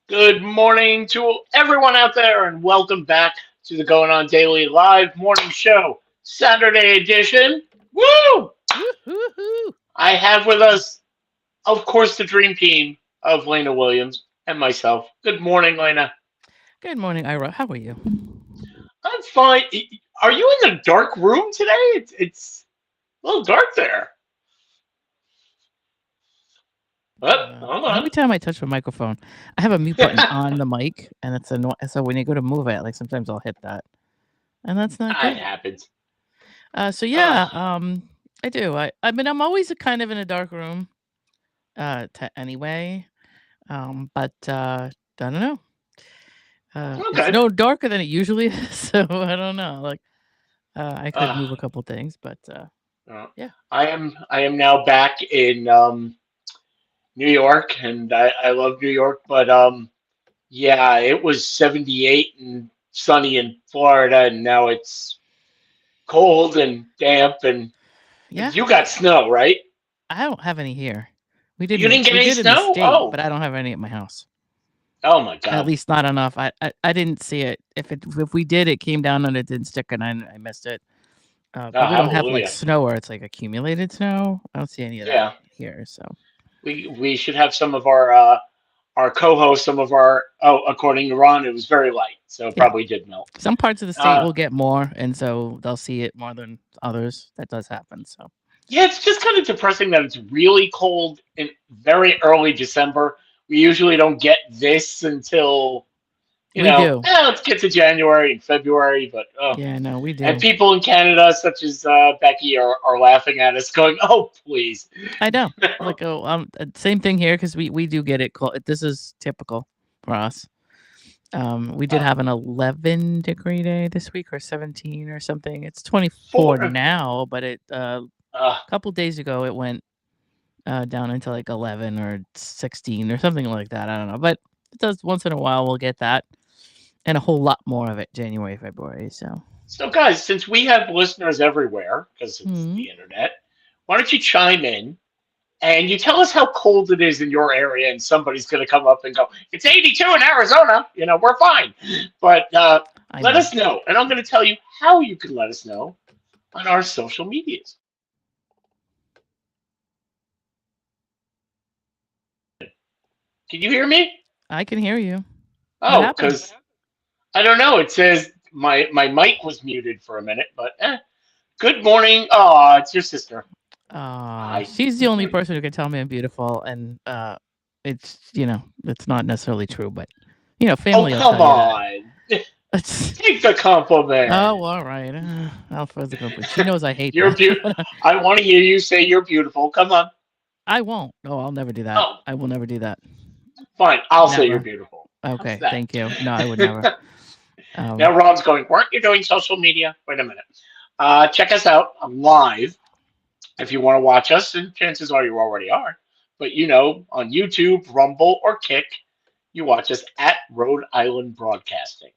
Good morning to everyone out there, and welcome back to the Going On Daily Live Morning Show, Saturday edition. Woo! Woo-hoo-hoo. I have with us, of course, the dream team of Lena Williams and myself. Good morning, Lena. Good morning, Ira. How are you? I'm fine. Are you in a dark room today? It's a little dark there. Hold on. Every time I touch the microphone, I have a mute button on the mic, and it's so when you go to move it, like sometimes I'll hit that, and that's not It good. happens. So Uh, yeah, I do. I mean, I'm always kind of in a dark room, anyway. But I don't know. It's okay. no darker than it usually is, so I don't know. Like, I could Uh, move a couple things, but uh, yeah. I am now back in New York, and I love New York, but yeah, it was 78 and sunny in Florida, and now it's cold and damp, and Yeah, you got snow, right? I don't have any here. You didn't get We any did in the snow? state, Oh, but I don't have any at my house. oh my At God. least not enough. I didn't see it. If we did, it came down and it didn't stick, and I missed it. Oh, But we don't have like hallelujah. snow where it's like accumulated snow. I don't see any of that Yeah, here. So we should have some of our co-hosts, some of our according to Ron, it was very light, so it yeah, probably did melt. some parts of the state Uh, will get more, and so they'll see it more than others. That does happen. So yeah, it's just kind of depressing that it's really cold in very early December. We usually don't get this until we do. let's get to January and February, but Yeah, no, we and do. people in Canada, such as Becky, are laughing at us, going, "Oh, please." I know. Like, oh, same thing here because we do get it. This is typical for us. We did Uh, have an 11-degree day this week or 17 or something. It's 24 for now, but a uh, couple days ago it went down into like 11 or 16 or something like that. I don't know, but it does once in a while. We'll get that and a whole lot more of it January, February. So, so, guys, since we have listeners everywhere because it's hmm the internet, why don't you chime in and you tell us how cold it is in your area, and somebody's going to come up and go, "It's 82 in Arizona. We're fine." But I let know. us know, and I'm going to tell you how you can let us know on our social medias. Can you hear me? I can hear you. What Oh, happened? because I don't know. It says my mic was muted for a minute, but good morning. Oh, it's your sister. Hi. She's the only person who can tell me I'm beautiful, and it's it's not necessarily true, but Oh, family will come tell you that. on. It's, Take the compliment. oh, all right. I'll further go, but she knows I hate You're that. beautiful. I want to hear you say you're beautiful. Come on. I won't. No, I'll never do that. Oh, I will never do that. fine. I'll say you're Never. beautiful. How's Okay, that? thank you. No, I would never. Now Um, Ron's going, weren't you doing social media? Wait a minute. Check us out live if you want to watch us, and chances are you already are. But on YouTube, Rumble, or Kick, you watch us at Rhode Island Broadcasting.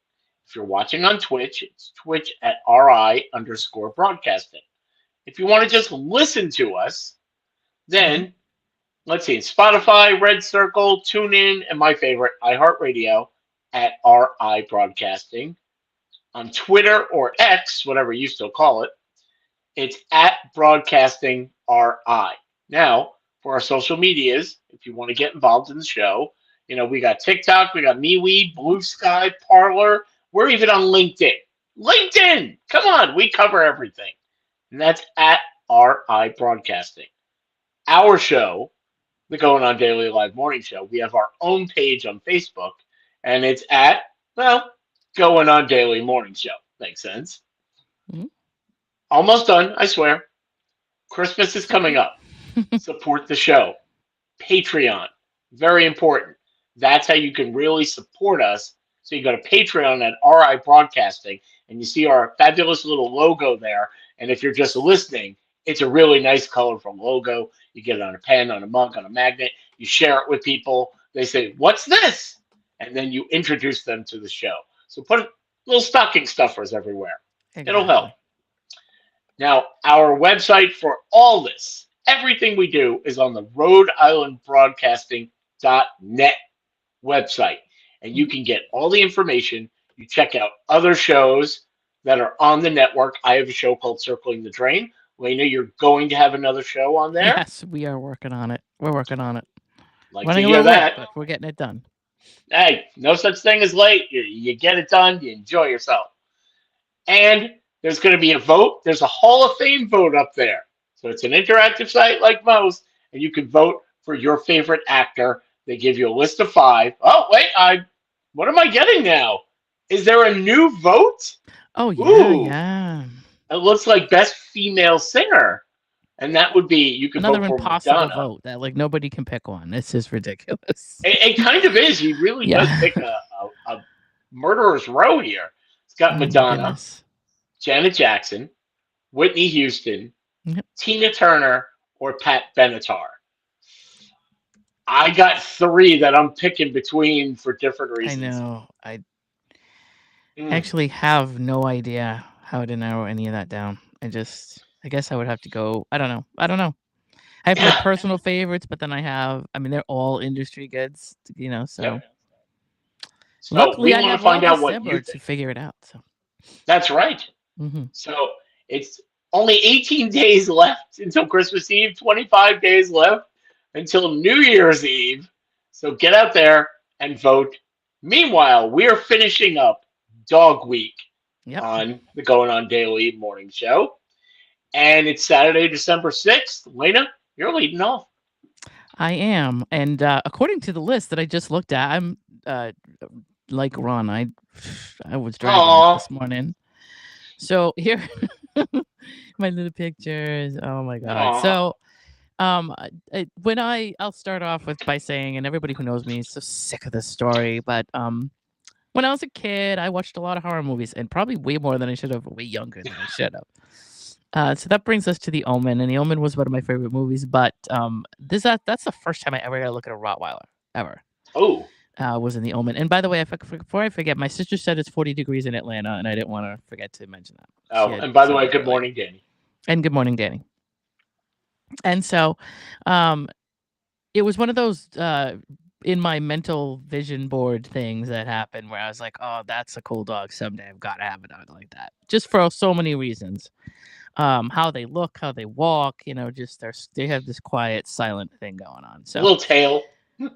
If you're watching on Twitch, it's Twitch at RI_broadcasting. If you want to just listen to us, mhm. then let's see, Spotify, Red Circle, TuneIn, and my favorite, iHeartRadio at RI Broadcasting. On Twitter or X, whatever you still call it, it's at Broadcasting RI. Now, for our social medias, if you want to get involved in the show, we got TikTok, we got MeWe, Blue Sky, Parlor. We're even on LinkedIn. LinkedIn! Come on, we cover everything. And that's at RI Broadcasting. Our show, the Going On Daily Live Morning Show, we have our own page on Facebook, and it's at, well, Going On Daily Morning Show. Makes sense. Mhm. Almost done, I swear. Christmas is It's coming okay. up. Support the show. Patreon, very important. That's how you can really support us. So you go to Patreon at RI Broadcasting, and you see our fabulous little logo there. And if you're just listening, it's a really nice, colorful logo. You get it on a pen, on a mug, on a magnet. You share it with people. They say, "What's this?" And then you introduce them to the show. So put little stocking stuffers everywhere. It'll help. Exactly. Now, our website for all this, everything we do, is on the Rhode Island Broadcasting.net website. and you Mhm. can get all the information. You check out other shows that are on the network. I have a show called Circling the Drain. Lena, you're going to have another show on there. Yes, we are working on it. We're working on it. Like to Running a hear little late, that. but we're getting it done. Hey, no such thing as late. You get it done, you enjoy yourself. And there's going to be a vote. There's a Hall of Fame vote up there. So it's an interactive site like most, and you can vote for your favorite actor. They give you a list of five. Oh, wait, what am I getting now? Is there a new vote? Oh yeah, Ooh, yeah. it looks like best female singer. And that would be, you could vote Another for impossible Madonna. vote that like nobody can pick one. This is ridiculous. It kind of is. He really does Yeah. pick a murderer's row here. It's got Oh my Madonna, goodness. Janet Jackson, Whitney Houston, Yep. Tina Turner, or Pat Benatar. I got three that I'm picking between for different I reasons. know. I Mm. actually have no idea how to narrow any of that down. I guess I would have to go. I don't know. I don't know. I have my Yeah. personal favorites, but then I mean, they're all industry goods, Yep. so So luckily we I want have to all find the out what you suburbs to think. figure it out. So, That's right. mhm. So it's only 18 days left until Christmas Eve, 25 days left until New Year's Eve. So get out there and vote. Meanwhile, we're finishing up Dog Week Yep, on the Going On Daily morning show. And it's Saturday, December 6th. Lena, you're leading off. I am, and, according to the list that I just looked at, I'm, uh, like Ron, I was dragging Aw. this morning. So here my little pictures, oh my god. Aw. So, I'll start off with by saying, and everybody who knows me is so sick of this story, but, when I was a kid, I watched a lot of horror movies and probably way more than I should have, way younger than I should have. So that brings us to The Omen, and The Omen was one of my favorite movies, but, that's the first time I ever got to look at a Rottweiler, ever, Oh. was in The Omen. And by the way, before I forget, my sister said it's 40 degrees in Atlanta, and I didn't wanna forget to mention that. She Oh, had and by the said way, that good earlier. morning, Danny. And good morning, Danny. And so, um, it was one of those, in my mental vision board things that happened where I was like, "Oh, that's a cool dog. Someday I've gotta have a dog like that." Just for so many reasons. How they look, how they walk, just they have this quiet, silent thing going on. A So, little tail.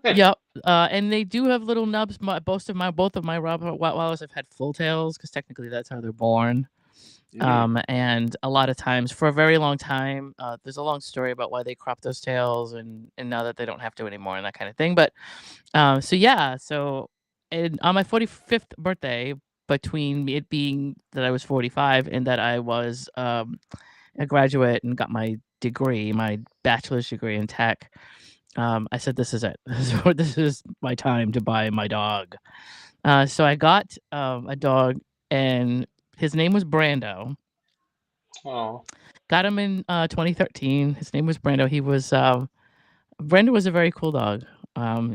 yep. And they do have little nubs. Both of my Rottweilers have had full tails because technically that's how they're born. Hmm. And a lot of times, for a very long time, there's a long story about why they crop those tails, and now that they don't have to anymore, and that kind of thing. But so yeah, and on my 45th birthday, between it being that I was 45 and that I was a graduate and got my degree, my bachelor's degree in tech, I said, "This is it. This is my time to buy my dog." So I got a dog, and his name was Brando. Oh. Got him in 2013. His name was Brando. Brando was a very cool dog.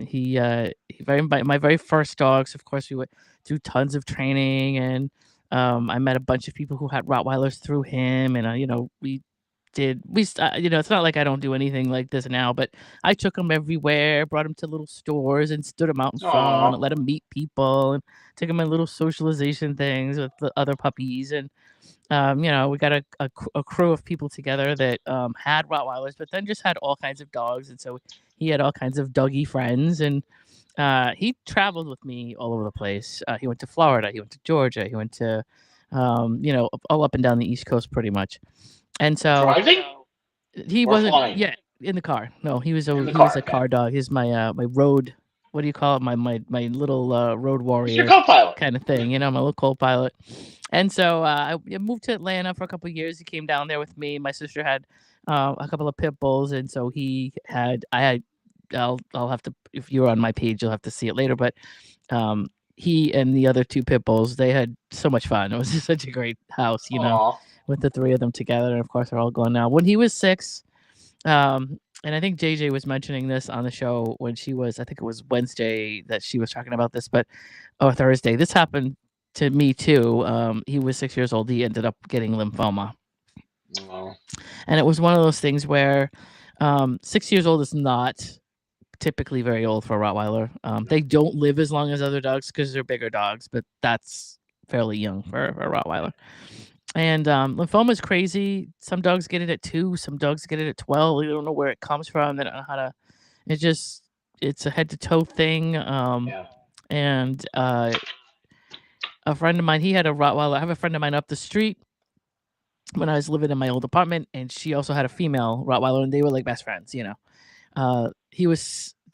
He very my very first dogs. Of course, we went through tons of training, and I met a bunch of people who had Rottweilers through him, and it's not like I don't do anything like this now, but I took him everywhere, brought him to little stores, and stood him out in front, Aw. and let him meet people, and took him on little socialization things with the other puppies, and we got a crew of people together that had Rottweilers, but then just had all kinds of dogs, and so he had all kinds of doggy friends, and he traveled with me all over the place. He went to Florida, he went to Georgia, he went to, all up and down the East Coast, pretty much. And so Driving he or wasn't flying? yeah, in the car. No, In the he was car. a Okay. car dog. He's my road. What do you call it? My little road He's your warrior co-pilot. kind of thing. My little co-pilot. And so I moved to Atlanta for a couple of years. He came down there with me. My sister had a couple of pit bulls, and so he had. I had. I'll have to, if you're on my page, you'll have to see it later. But he and the other two pit bulls, they had so much fun. It was just such a great house, Aw. with the three of them together. And of course, they're all gone now. When he was 6, and I think JJ was mentioning this on the show when I think it was Wednesday that she was talking about this, or Thursday. This happened to me too. He was 6 years old. He ended up getting lymphoma. Oh. And it was one of those things where 6 years old is not typically very old for a Rottweiler. They don't live as long as other dogs because they're bigger dogs, but that's fairly young for a Rottweiler. And lymphoma is crazy. Some dogs get it at 2, some dogs get it at 12. You don't know where it comes from. They don't know how to. It just it's a head to toe thing. Yeah. And a friend of mine, he had a Rottweiler. I have a friend of mine up the street when I was living in my old apartment, and she also had a female Rottweiler, and they were like best friends. They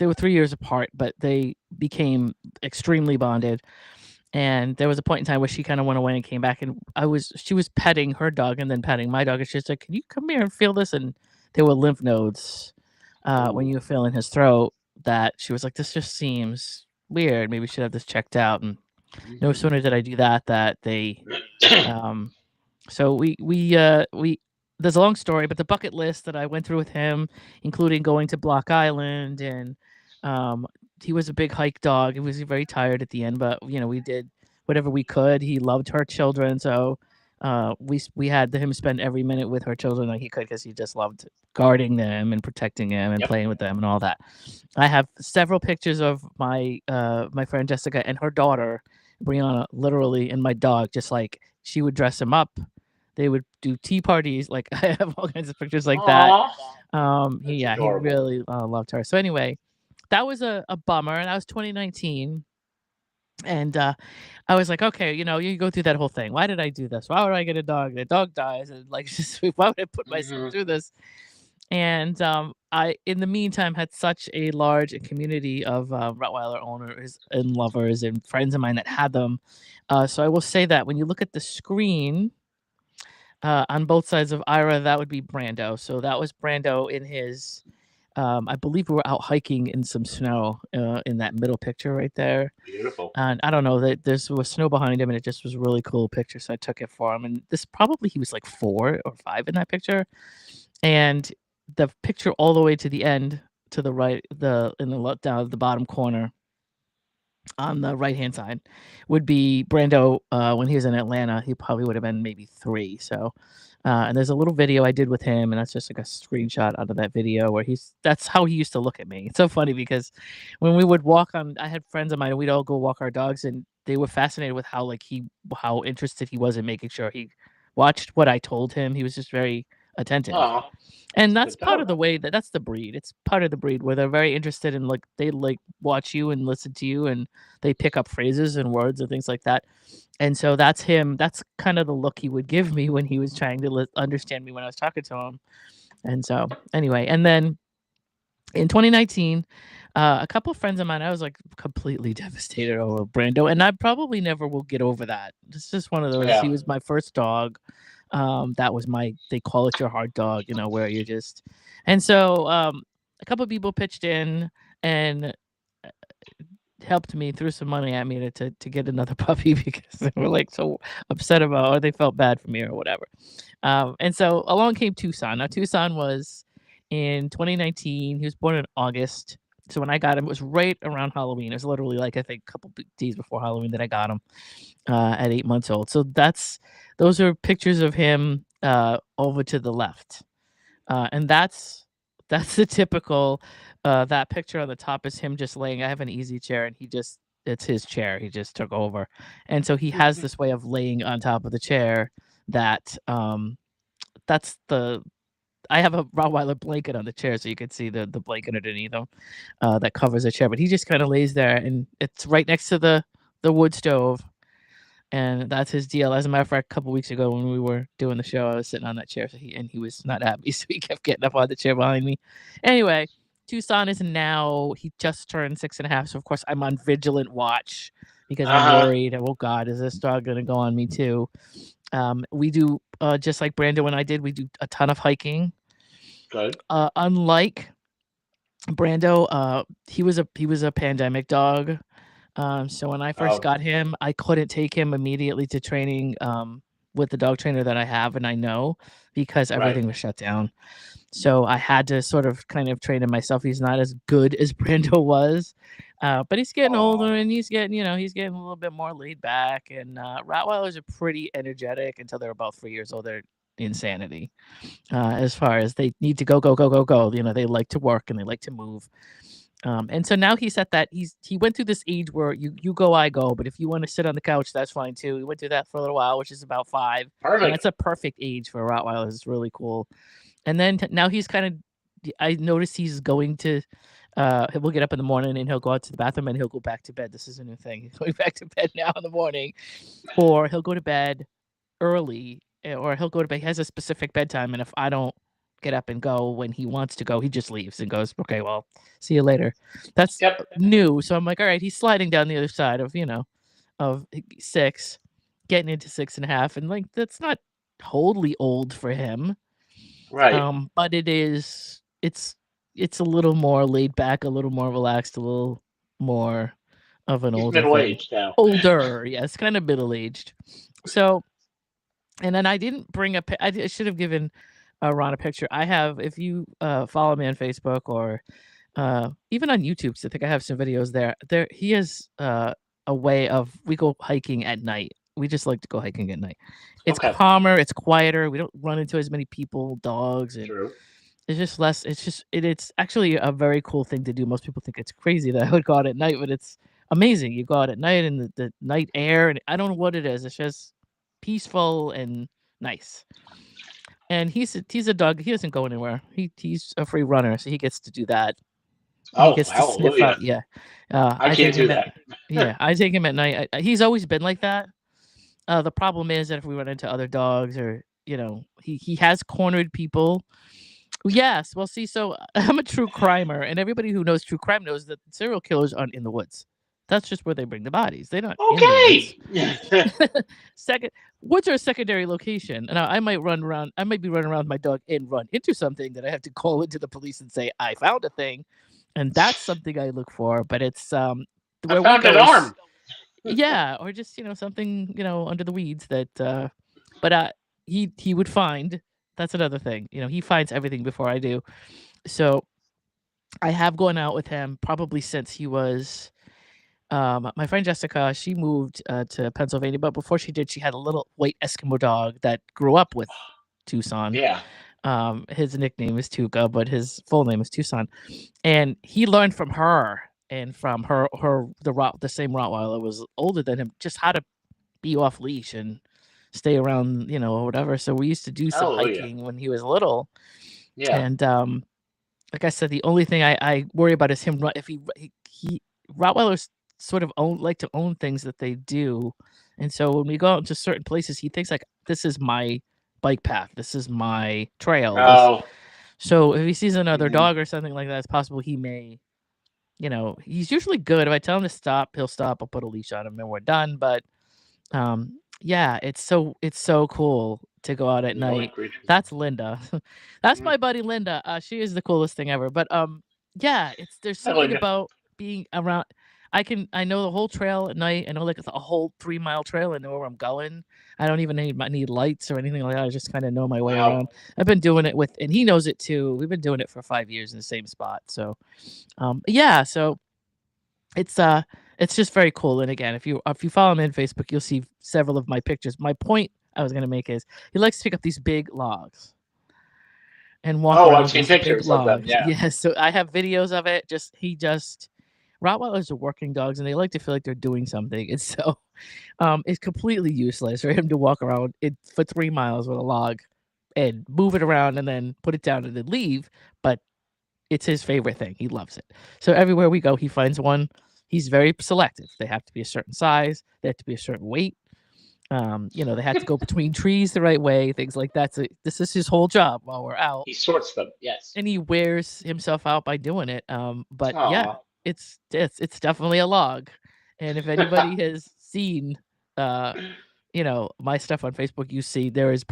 were 3 years apart, but they became extremely bonded. And there was a point in time where she kind of went away and came back, and she was petting her dog and then petting my dog, and she's like, "Can you come here and feel this?" And there were lymph nodes when Ooh. you were feeling his throat. That she was like, "This just seems weird. Maybe we should have this checked out." And no Mhm. sooner did I do that, um, so we there's a long story, but the bucket list that I went through with him, including going to Block Island, and um, he was a big hike dog. He was very tired at the end, but we did whatever we could. He loved her children, so we had him spend every minute with her children like he could because he just loved guarding them and protecting them and Yep. playing with them and all that. I have several pictures of my friend Jessica and her daughter Brianna, literally, and my dog. Just like she would dress him up, they would do tea parties. Like I have all kinds of pictures like that. Aw, that's He adorable. really loved her. So anyway, that was a bummer, and that was 2019. And I was like, okay, you go through that whole thing. Why did I do this? Why would I get a dog? The dog dies, and like, just why would I put myself Hmm. through this? And I, in the meantime, had such a large community of Rottweiler owners and lovers and friends of mine that had them. So I will say that when you look at the screen on both sides of Ira, that would be Brando. So that was Brando in his. I believe we were out hiking in some snow in that middle picture right there. Beautiful. And I don't know that there was snow behind him, and it just was a really cool picture. So I took it for him. And this probably he was like 4 or 5 in that picture. And the picture all the way to the end, to the right, down the bottom corner on the right hand side, would be Brando when he was in Atlanta. He probably would have been maybe 3. So, and there's a little video I did with him, and that's just like a screenshot out of that video where that's how he used to look at me. It's so funny because when we would walk on, I had friends of mine, and we'd all go walk our dogs, and they were fascinated with how interested he was in making sure he watched what I told him. He was just very attentive. Aw, And it's a that's good part of dog. the way that's the breed. It's part of the breed where they're very interested in, like, they like watch you and listen to you, and they pick up phrases and words and things like that. And so that's him. That's kind of the look he would give me when he was trying to understand me when I was talking to him. And so anyway, and then in 2019, a couple of friends of mine, I was like completely devastated over Brando, and I probably never will get over that. It's just one of those. He Yeah. was my first dog. That was they call it your heart dog, where you're just. And so a couple of people pitched in and helped me, threw some money at me to get another puppy because they were like so upset about, or they felt bad for me or whatever. And so along came Tucson. Now Tucson was in 2019. He was born in August. So when I got him, it was right around Halloween. It was literally like I think a couple days before Halloween that I got him at 8 months old. So those are pictures of him over to the left, and that's the typical. That picture on the top is him just laying. I have an easy chair, and it's his chair. He just took over, and so he has Mhm. this way of laying on top of the chair. That's the. I have a Rottweiler blanket on the chair, so you can see the blanket underneath him that covers the chair. But he just kind of lays there, and it's right next to the wood stove, and that's his deal. As a matter of fact, a couple weeks ago when we were doing the show, I was sitting on that chair, so he was not happy, so he kept getting up on the chair behind me. Anyway, Tucson is now he just turned 6.5, so of course I'm on vigilant watch because I'm Uh-huh. worried. Oh God, is this dog gonna go on me too? We do just like Brando and I did. We do a ton of hiking. Good. Unlike Brando, he was a pandemic dog. So when I first Oh, got him, I couldn't take him immediately to training with the dog trainer that I have and I know because right. everything was shut down. So I had to sort of kind of train him myself. He's not as good as Brando was, but he's getting Aw. older and he's getting a little bit more laid back. And Rottweilers are pretty energetic until they're about 3 years old. They're insanity as far as they need to go, go, go, go, go. They like to work and they like to move. And so now he's at that he went through this age where you go, I go, but if you want to sit on the couch, that's fine too. He went through that for a little while, which is about 5, and Perfect. that's a perfect age for a Rottweiler. It's really cool. And then now he's kind of I noticed he's going to we'll get up in the morning and he'll go out to the bathroom and he'll go back to bed. This is a new thing. He's going back to bed now in the morning, or he'll go to bed early, or he'll go to bed. He has a specific bedtime, and if I don't get up and go when he wants to go, he just leaves and goes, "Okay, well, see you later." That's Yep. new. So I'm like, all right, he's sliding down the other side of of 6, getting into 6.5, and like that's not totally old for him. Right. But it's a little more laid back, a little more relaxed, a little more of an He's older middle thing. aged now. Older, yes, kind of middle aged. So, and then I didn't bring up. I should have given Ron a picture. I have, if you follow me on Facebook or even on YouTube, 'cause I think I have some videos there. There, he has a way of we go hiking at night. We just like to go hiking at night. It's Okay. calmer, it's quieter. We don't run into as many people, dogs, and True. it's just less. It's actually a very cool thing to do. Most people think it's crazy that I would go out at night, but it's amazing. You go out at night and the night air, and I don't know what it is. It's just peaceful and nice. And he's a dog. He doesn't go anywhere. He's a free runner, so he gets to do that. He Oh, gets to sniff hallelujah. out. Yeah, I I can't take do him at that. yeah. I take him at night. He's always been like that. The problem is that if we run into other dogs, or he has cornered people. Yes. Well, see, so I'm a true crimer, and everybody who knows true crime knows that serial killers aren't in the woods. That's just where they bring the bodies. They're not in the woods. Okay. Second, woods are a secondary location. And I might run around. I might be running around with my dog and run into something that I have to call into the police and say I found a thing, and that's something I look for. But it's I where we found an go is arm. yeah, or just something under the weeds that. But he would find. That's another thing. He finds everything before I do. So I have gone out with him probably since he was my friend Jessica. She moved to Pennsylvania, but before she did, she had a little white Eskimo dog that grew up with Tucson. Yeah. His nickname is Tuca, but his full name is Tucson, and he learned from her and from the same Rottweiler was older than him, just how to be off leash and stay around, or whatever. So we used to do some Hallelujah. hiking when he was little, Yeah. and like I said, the only thing I worry about is him. If he Rottweilers sort of like to own things that they do, and so when we go out into certain places, he thinks like this is my bike path, this is my trail. Oh. So if he sees another Mhm. dog or something like that, it's possible he may. He's usually good. If I tell him to stop, he'll stop. I'll put a leash on him, and we're done. But yeah, it's so cool to go out at I like night. creatures. That's Linda. That's Mm. my buddy Linda. She is the coolest thing ever. But yeah, there's I something like it. about being around. I know the whole trail at night. I know like a whole 3-mile trail. I know where I'm going. I don't even need lights or anything like that. I just kind of know my way Wow. around. I've been doing it and he knows it too. We've been doing it for 5 years in the same spot. So yeah, so it's just very cool. And again, if you follow me on Facebook, you'll see several of my pictures. My point I was gonna make is he likes to pick up these big logs and walk Oh, around I've with seen these big pictures of them. logs. Yeah. Yes, so I have videos of it. Rottweilers are working dogs, and they like to feel like they're doing something. And so it's completely useless for him to walk around for 3 miles with a log and move it around and then put it down and then leave. But it's his favorite thing. He loves it. So everywhere we go, he finds one. He's very selective. They have to be a certain size. They have to be a certain weight. They have to go between trees the right way, things like that. So this is his whole job while we're out, He sorts them. Yes. and he wears himself out by doing it. But yeah, Aw. it's definitely a log. And if anybody has seen, uh, my stuff on Facebook, you see there is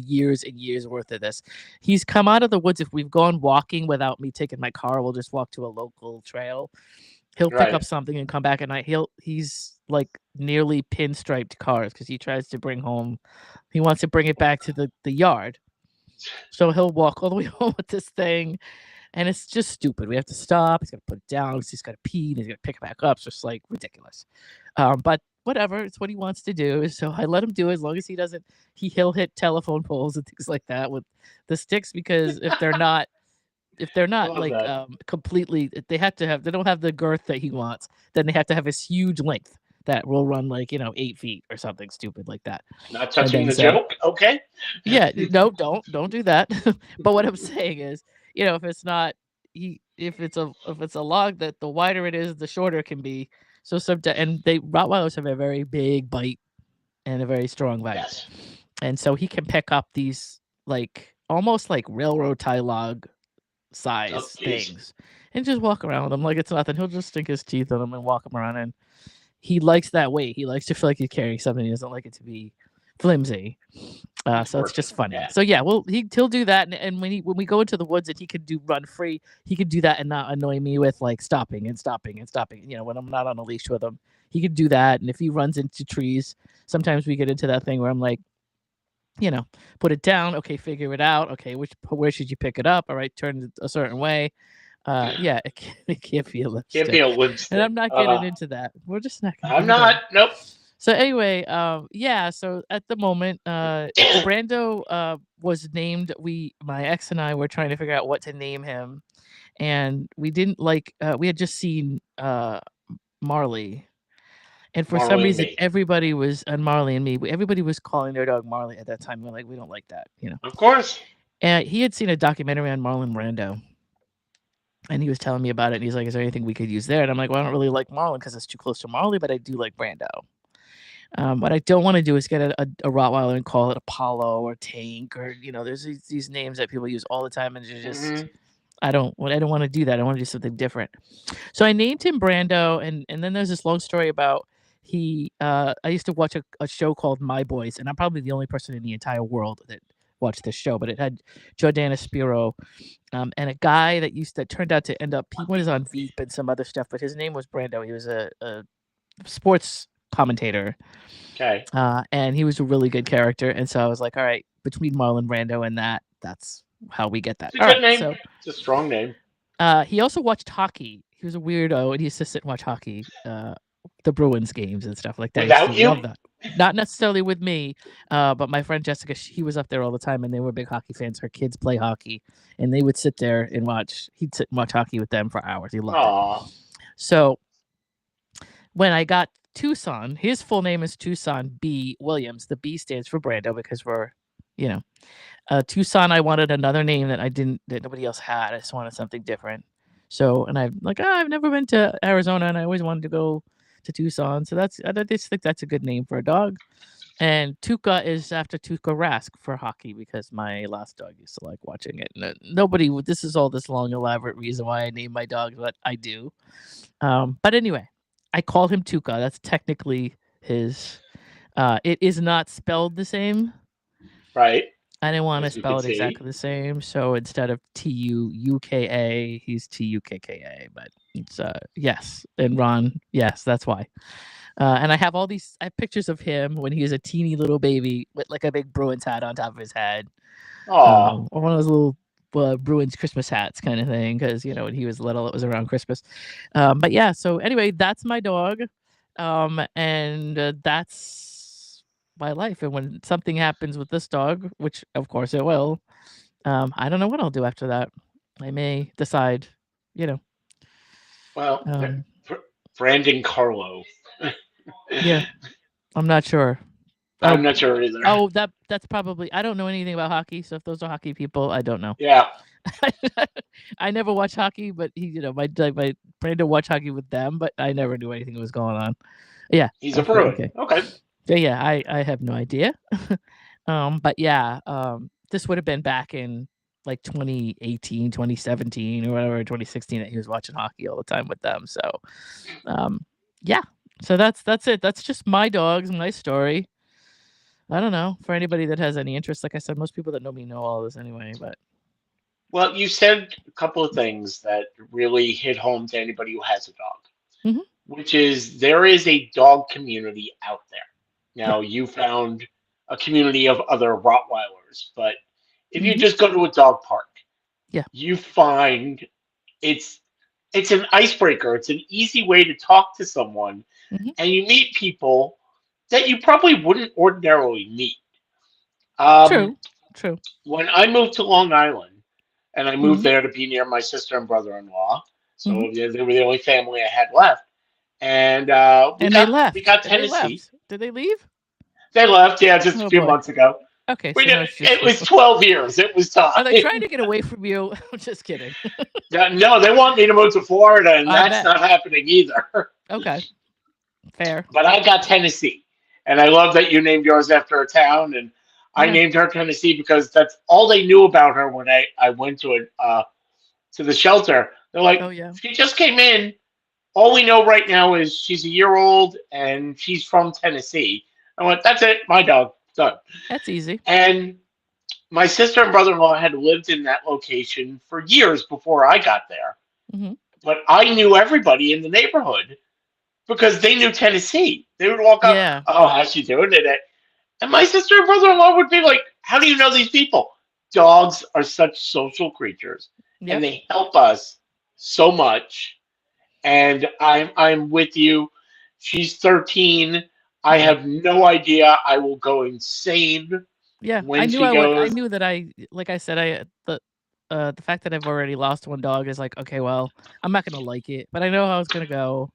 years and years worth of this. He's come out of the woods. If we've gone walking without me taking my car, we'll just walk to a local trail. He'll pick Right. up something and come back at night. He's like nearly pinstriped cars because he tries to bring home. He wants to bring it back to the yard. So he'll walk all the way home with this thing, and it's just stupid. We have to stop. He's got to put it down. He's got to pee. And he's got to pick it back up. It's just like ridiculous. But whatever, it's what he wants to do. So I let him do it as long as he doesn't. He'll hit telephone poles and things like that with the sticks because if they're not if they're I not love like that. completely, they have to have, they don't have the girth that he wants, then they have to have this huge length that will run like 8 feet or something stupid like that. Not And touching then the so joke. Okay. yeah, no, don't do that. But what I'm saying is, if it's not if it's a log, that the wider it is, the shorter it can be. So sometimes, and they Rottweilers have a very big bite and a very strong bite, Yes. and so he can pick up these like almost like railroad tie log Oh, size jeez. things, and just walk around with them like it's nothing. He'll just stick his teeth in them and walk them around, and he likes that weight. He likes to feel like he's carrying something. He doesn't like it to be flimsy. It's So it's worth it. just funny. Yeah. So yeah, well, he'll do that, and when we go into the woods and he could do run free, he could do that and not annoy me with like stopping and stopping and stopping. When I'm not on a leash with him, he could do that. And if he runs into trees, sometimes we get into that thing where I'm like, put it down. Okay, figure it out. Okay, where should you pick it up? All right, turn it a certain way. Yeah, it can't be a Can't be a lipstick, and lipstick. I'm not getting into that. We're just not going to I'm do not. that. Nope. So anyway, yeah. So at the moment, Brando was named. My ex and I were trying to figure out what to name him, and we didn't like. We had just seen Marley, and for some Marley and reason, me. everybody was on Marley and me. Everybody was calling their dog Marley at that time. We're like, we don't like that. Of course. And he had seen a documentary on Marlon Brando, and he was telling me about it. And he's like, "Is there anything we could use there?" And I'm like, "Well, I don't really like Marlon because it's too close to Marley, but I do like Brando." What I don't want to do is get a Rottweiler and call it Apollo or Tank, or there's these names that people use all the time, and they're just Hmm. I don't want to do that. I want to do something different. So I named him Brando, and then there's this long story about I used to watch a show called My Boys, and I'm probably the only person in the entire world that watched this show, but it had Jordana Spiro, and a guy that turned out to end up, he was on Veep and some other stuff, but his name was Brando. He was a sports commentator, Okay. and he was a really good character. And so I was like, all right, between Marlon Brando and that's how we get that. It's a All good right. name. So It's a strong name. he also watched hockey. He was a weirdo, and he used to sit and watch hockey, the Bruins games and stuff like that. He used to Without you? love that. Not necessarily with me, but my friend Jessica, he was up there all the time, and they were big hockey fans. Her kids play hockey, and they would sit there and watch. He'd sit and watch hockey with them for hours. He loved it. Aw. So when I got Tucson, his full name is Tucson B. Williams. The B stands for Brando because we're, you know, Tucson. I wanted another name that nobody else had. I just wanted something different. So, and I'm like, I've never been to Arizona, and I always wanted to go to Tucson. So I just think that's a good name for a dog. And Tuca is after Tuca Rask for hockey because my last dog used to like watching it. And this is all this long, elaborate reason why I name my dog what I do. But anyway, I call him Tuca. That's technically his. It is not spelled the same. Right. I didn't want to As we can spell it see. exactly the same, so instead of Tuuka, he's Tukka. But it's yes, and Ron, yes, that's why. And I have I have pictures of him when he was a teeny little baby with like a big Bruins hat on top of his head, Aw. or one of those little Bruins Christmas hats kind of thing, because when he was little, it was around Christmas. But yeah, so anyway, that's my dog, and that's my life. And when something happens with this dog, which of course it will, I don't know what I'll do after that. I may decide, you know, Well, um, Brandon Carlo. yeah, I'm not sure. Oh, I'm not sure either. that's probably, I don't know anything about hockey, so if those are hockey people, I don't know. Yeah. I never watch hockey, but my Brando watch hockey with them, but I never knew anything was going on. Yeah. He's a Bruin. Okay. Okay. So yeah, I have no idea. But yeah, this would have been back in like 2018, 2017 or whatever, 2016, that he was watching hockey all the time with them. So yeah. So that's it. That's just my dogs, my story. I don't know, for anybody that has any interest. Like I said, most people that know me know all this anyway, but Well, you said a couple of things that really hit home to anybody who has a dog, mhm, which is there is a dog community out there. yeah. Now, you found a community of other Rottweilers, but if you Mhm, just go to a dog park, yeah. you find it's it's an icebreaker. It's an easy way to talk to someone, Mhm. and you meet people that you probably wouldn't ordinarily meet. True. Um, True. when I moved to Long Island, and I moved Mhm. there to be near my sister and brother-in-law. Mhm. So they were the only family I had left, and we And they got left. And they Tennessee. left. Did they leave? They left, yeah, just a Oh few boy. months ago. Okay, We so did, now it's just it you. was 12 years. It was Are they trying time. to get away from you? I'm just kidding. Yeah, no, they want me to move to Florida, and I that's bet. not happening either. Okay. Fair. But I got Tennessee, and I love that you named yours after a town, and I Yeah. named her Tennessee because that's all they knew about her when I went to it to the shelter. They're like, Oh yeah. she just came in. All we know right now is she's a year old and she's from Tennessee. I went, that's it, my dog, done. That's easy. And my sister and brother-in-law had lived in that location for years before I got there, Mhm. but I knew everybody in the neighborhood because they knew Tennessee. They would walk up, Yeah. oh, how's she doing today? And my sister and brother-in-law would be like, how do you know these people? Dogs are such social creatures, and Yep. they help us so much. And I'm with you. She's 13. I Yeah. have no idea. I will go insane Yeah. I when knew she I would. I goes. knew that like I said, the fact that I've already lost one dog is like, okay, well, I'm not gonna like it, but I know how it's gonna go.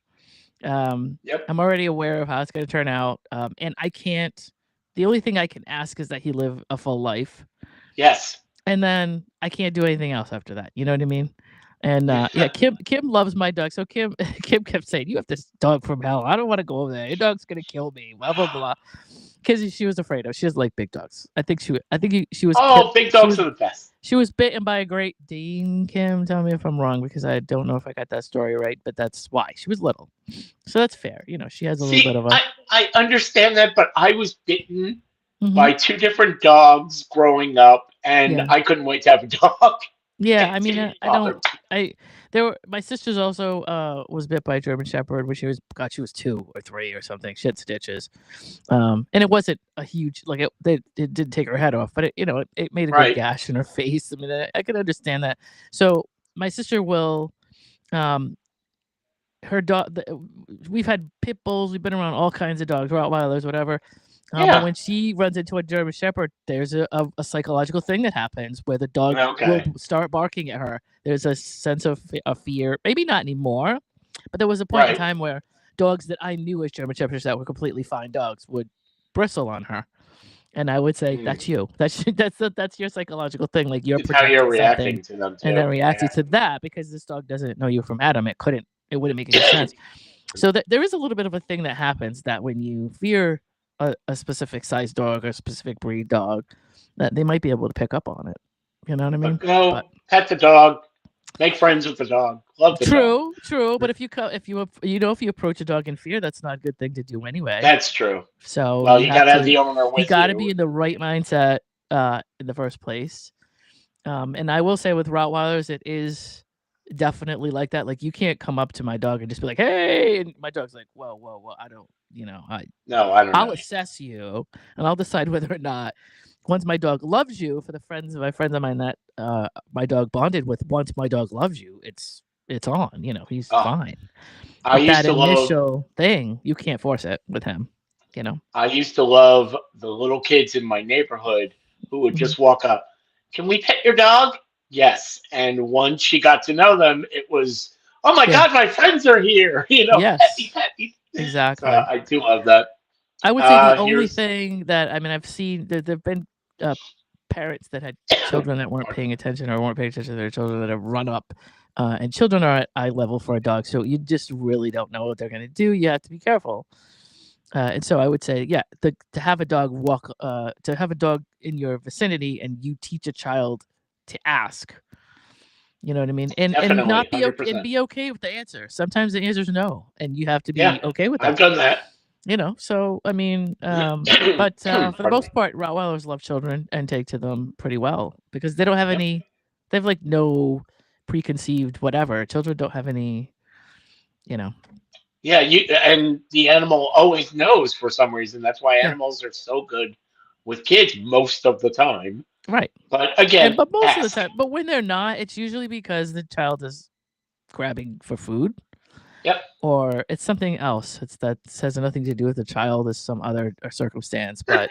Um, Yep. I'm already aware of how it's gonna turn out. And I can't. The only thing I can ask is that he live a full life, Yes. and then I can't do anything else after that. You know what I mean? And Yeah. yeah, Kim loves my dog. So Kim Kim kept saying, "You have this dog from hell. I don't want to go over there. Your dog's gonna kill me." Blah blah blah. Because she was afraid of. She doesn't like big dogs. I think she was Oh, big dogs are the best. she was bitten by a Great Dane. Kim, tell me if I'm wrong because I don't know if I got that story right, but that's why she was little. So that's fair. You know, she has a little See, bit of a. I understand that, but I was bitten Mhm. by two different dogs growing up, and Yeah. I couldn't wait to have a dog. Yeah, It I mean, didn't I bother don't. me. I there were my sister's also was bit by a German Shepherd when she was God, she was 2 or 3 or something. She had stitches, and it wasn't a huge like it didn't take her head off, but it made a good Right. gash in her face. I mean, I can understand that. So my sister will um her dog. We've had pit bulls. We've been around all kinds of dogs, Rottweilers, whatever. But Yeah. when she runs into a German Shepherd, there's a psychological thing that happens where the dog will Okay. start barking at her. There's a sense of fear. Maybe not anymore, but there was a point in Right. time where dogs that I knew as German Shepherds that were completely fine dogs would bristle on her, and I would say, Hmm. "That's you. That's your psychological thing. Like you're It's how you're projecting something, reacting to them and then too. reacting Yeah. to that because this dog doesn't know you from Adam. It couldn't. It wouldn't make any sense." So there is a little bit of a thing that happens that when you fear a specific size dog or a specific breed dog, that they might be able to pick up on it. You know what I But mean? go But pet the dog, make friends with the dog, love the dog. true. But if you approach a dog in fear, that's not a good thing to do anyway. That's true. So Well, you gotta have the owner you with got to be you. in the right mindset in the first place. And I will say with Rottweilers, it is definitely like that. Like you can't come up to my dog and just be like, "Hey," and my dog's like, "Whoa, whoa, whoa! I don't, No, I don't I'll know. assess you and I'll decide whether or not once my dog loves you." For the friends of mine that my dog bonded with, once my dog loves you, it's on. He's Oh, fine. I But used that to love. initial thing, you can't force it with him. You know. I used to love the little kids in my neighborhood who would Mhm. just walk up. Can we pet your dog? Yes. And once she got to know them, it was, oh my Yeah. God, my friends are here. Pet me, Yes. pet me. So Exactly. I do love that. I would say the only Here's, thing that I mean I've seen there've been uh, parents that had children that weren't pardon paying me. attention or weren't paying attention to their children that have run up, and children are at eye level for a dog, so you just really don't know what they're gonna do. You have to be careful. And so I would say, yeah, to have a dog to have a dog in your vicinity, and you teach a child to ask. You know what I mean? And Definitely, not be okay and 100%. be okay with the answer. Sometimes the answer is no, and you have to Yeah, be okay with I've that. done that. So I mean, but for the Pardon me. most part, Rottweilers love children and take to them pretty well because they don't have Yep. any, they have like no preconceived whatever. Children don't have any, you know, Yeah, and the animal always knows for some reason. That's why yeah, animals are so good with kids most of the time. right. But And again, but most of the ask. time, but when they're not, it's usually because the child is grabbing for food Yep. or it's something else. It's that has nothing to do with the child, is some other circumstance, but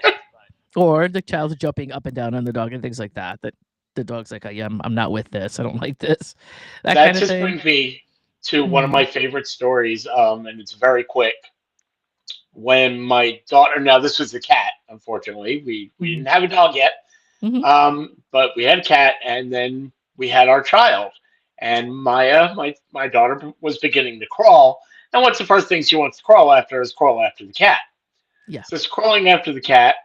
or the child's jumping up and down on the dog and things like that. the dog's like, yeah, I'm not with this. I don't like this. That That kind of just thing. brings me to one of Mm-hmm. my favorite stories, and it's very quick. When my daughter, now this was a cat, unfortunately, we Mm-hmm. didn't have a dog yet, Mm-hmm. but we had a cat, and then we had our child, and Maya, my daughter, was beginning to crawl, and what's the first thing she wants to crawl after is crawl after the cat. Yeah. So she's crawling after the cat,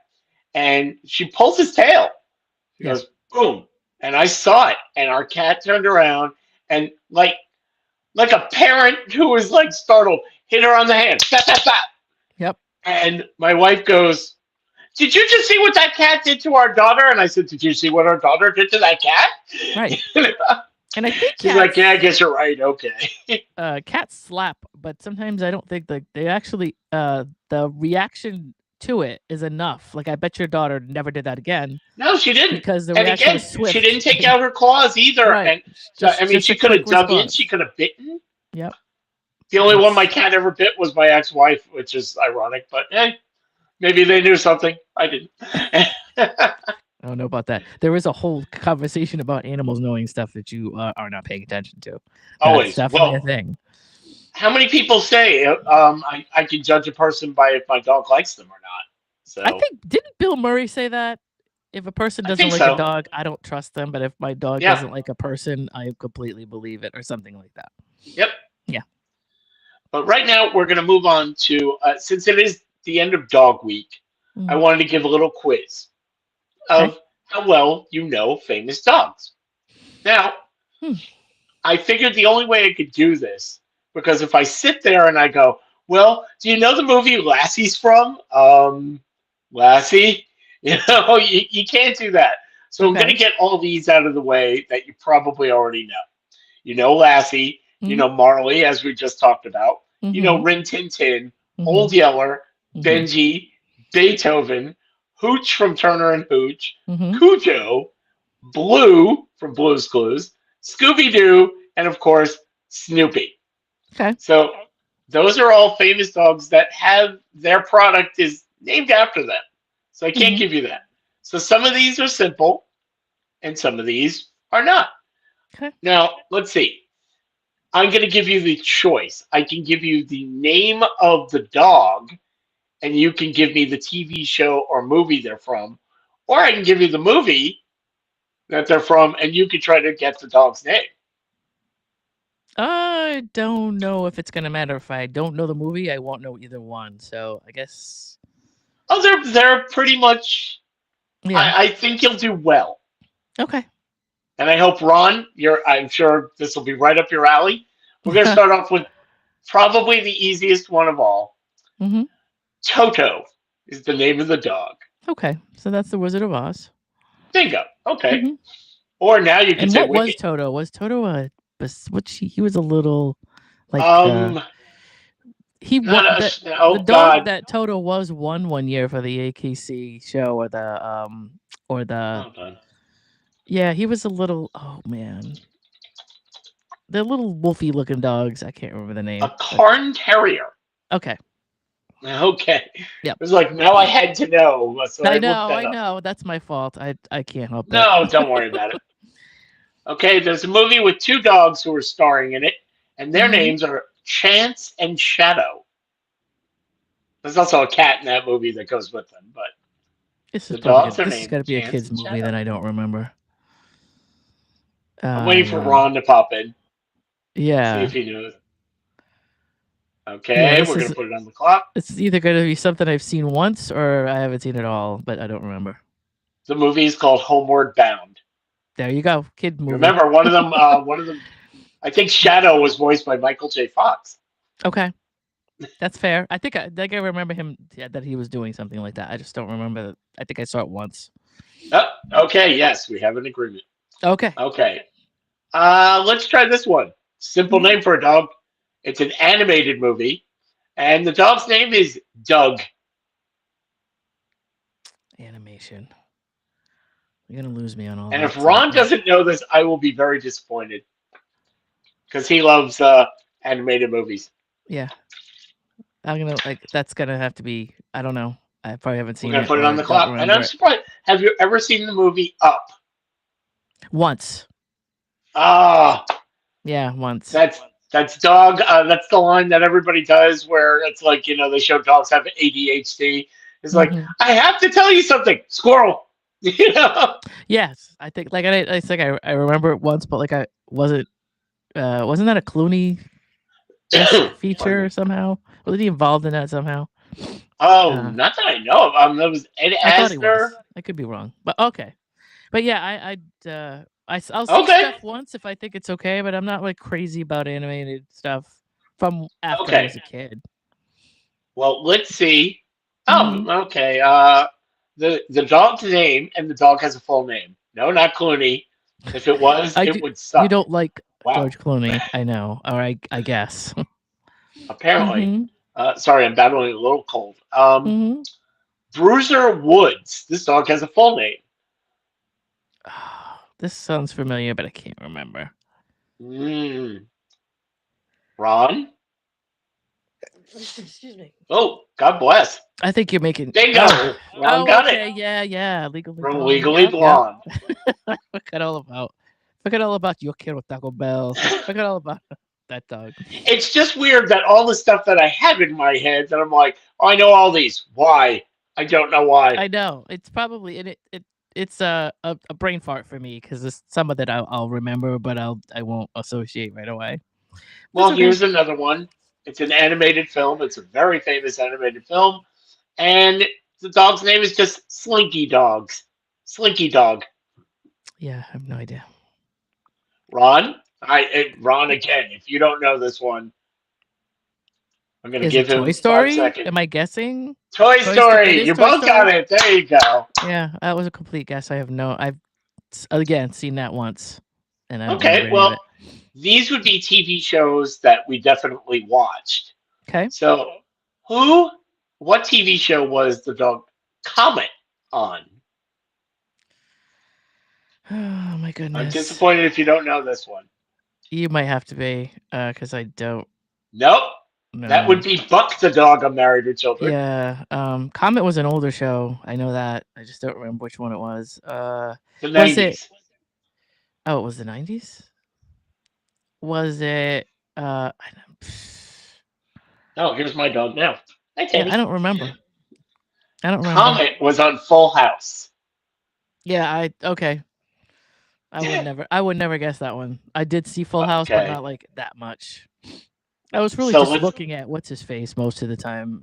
and she pulls his tail. She Yeah. goes boom, and I saw it, and our cat turned around and like a parent who was like startled, hit her on the hand. Bap, bap, bap. Yep. And my wife goes, "Did you just see what that cat did to our daughter?" And I said, "Did you see what our daughter did to that cat?" Right. And I think She's like, "Yeah, I guess you're right. Okay." cats slap, but sometimes I don't think like they actually the reaction to it is enough. Like I bet your daughter never did that again No, she didn't. because the And reaction again, was she swift. didn't take out her claws either. Right. And so, I mean, Just she a could quick have dug in. She response. could have bitten. Yep. The only one my That's cat ever bit was my ex-wife, which is ironic. But hey, maybe they knew something. I didn't. I don't know about that. There is a whole conversation about animals knowing stuff that you are not paying attention to. That's Always. definitely a Well, thing. how many people say I can judge a person by if my dog likes them or not? I So think didn't Bill Murray say that? If a person I doesn't think like a so. dog, I don't trust them. But if my dog Yeah. doesn't like a person, I completely believe it, or something like that. Yep. Yeah. But right now we're going to move on to since it is the end of Dog Week, I Mm. wanted to give a little quiz Okay. of how well you know famous dogs. Now, Hmm. I figured the only way I could do this, because if I sit there and I go, well, do you know the movie Lassie's from? Lassie? You can't do that. So I'm going to Okay. get all these out of the way that you probably already know. You know Lassie. You Mm-hmm. know Marley, as we just talked about. You know Mm-hmm. Rin Tin Tin, Mm-hmm. Old Yeller, Mm-hmm. Benji, Beethoven, Hooch from Turner and Hooch, Mm-hmm. Cujo, Blue from Blue's Clues, Scooby Doo, and of course, Snoopy. Okay. So those are all famous dogs that have their product is named after them. So I can't Mm-hmm. give you that. So some of these are simple and some of these are not. Okay. Now, let's see. I'm going to give you the choice. I can give you the name of the dog, and you can give me the TV show or movie they're from. Or I can give you the movie that they're from, and you can try to get the dog's name. I don't know if it's gonna matter if I don't know the movie. I won't know either one. So I guess Oh, they're pretty much. yeah. I think you'll do well, Okay. and I hope Ron. I'm sure this will be right up your alley. We're going to start off with probably the easiest one of all. Mm-hmm. Toto is the name of the dog. Okay. So that's the Wizard of Oz. Bingo. Okay. Mm-hmm. Or now you can And say what was Wicked. Toto? Was Toto a he was a little like Um, he won not the a. Oh dog God. that Toto was won one year for the AKC show or the Hold on. yeah, he was a little oh man. The little wolfy looking dogs. I can't remember the A name. But Cairn Terrier. okay. Okay. It Yep. was like now I had to know, so I looked that I up. know. That's my fault. I can't help it. No, don't worry about it. Okay, there's a movie with two dogs who are starring in it, and their Mm-hmm. names are Chance and Shadow. There's also a cat in that movie that goes with them, but This is the probably dogs are this has named got to be a Chance kids and movie that Shadow. I don't remember. I'm waiting for Yeah. Ron to pop in, see Yeah. if he knows. Yeah, Okay, this we're is gonna put it on the clock. it's either going to be something I've seen once or I haven't seen it all, but I don't remember. The movie is called Homeward Bound. There you go. Kid You movie. remember one of them. I think Shadow was voiced by Michael J. Fox. Okay. That's fair. I think I remember him that he was doing something like that. I just don't remember. I think I saw it once. Oh, okay, yes, we have an agreement. Okay. Okay. Let's try this one. Simple Mhm. name for a dog. It's an animated movie, and the dog's name is Doug. Animation. You're going to lose me on all And that if stuff. Ron doesn't know this, I will be very disappointed because he loves animated movies. Yeah. I'm going to that's going to have to be I don't know. I probably haven't We're seen gonna it put it or on I the don't clock. And I'm remember it. surprised. Have you ever seen the movie Up? Once. Ah, Yeah, once. that's dog. That's the line that everybody does, where it's like they show dogs have ADHD. It's like Hmm. I have to tell you something, squirrel. You know. Yes, I think like I think I remember it once, but like I wasn't that a Clooney-esque Pardon feature me. somehow? Was he involved in that somehow? Oh, Uh, not that I know of. That was Ed I thought he Asner. was. I could be wrong, but okay. But yeah, I'll see Okay, stuff once if I think it's okay, but I'm not like crazy about animated stuff from after I okay. was a kid. Well, let's see. Oh, Hmm. okay. The dog's name, and the dog has a full name. No, not Clooney. If it was, I it do, would you suck. don't like Wow. George Clooney, I know, or I guess. Apparently. Hmm. Sorry, I'm battling a little cold. Hmm. Bruiser Woods. This dog has a full name. This sounds familiar, but I can't remember. Mm, Ron. Excuse me. Oh, God bless. I think you're making. Bingo. Ron Oh, got it okay, yeah, Legally from Blonde. Legally Yep. Blonde. Forget all about Yo Quiero Taco Bell. Forget all about that dog. It's just weird that all the stuff that I have in my head that I'm like, oh, I know all these. Why? I don't know why. I know it's probably it's a brain fart for me because some of it I'll remember, but I won't associate right away. That's Well, okay. here's another one. It's an animated film. It's a very famous animated film, and the dog's name is just Slinky Dogs. Slinky Dog. Yeah, I have no idea. Ron again. If you don't know this one, I'm gonna Is it give Toy him five Story? seconds. Am I guessing? Toy It Story. is You Toy both got Story. it. There you go. Yeah, that was a complete guess. Again seen that once, and I don't Okay. remember any of Well, it. these would be TV shows that we definitely watched. Okay. So, who? What TV show was the dog Comet on? Oh my I'm goodness. disappointed if you don't know this one. You might have to be, because I don't Nope. That would know. be Buck the dog on Married with Children. Yeah, Comet was an older show. I know that. I just don't remember which one it was. The Was it? 90s. Oh, it was the 90s. Was it? I don't, Oh, here's my dog now. Hi, yeah, I Teddy. don't remember. I don't remember. Comet was on Full House. Yeah, okay. I would never guess that one. I did see Full House, but Okay. not like that much. I was really So just let's. looking at what's his face most of the time.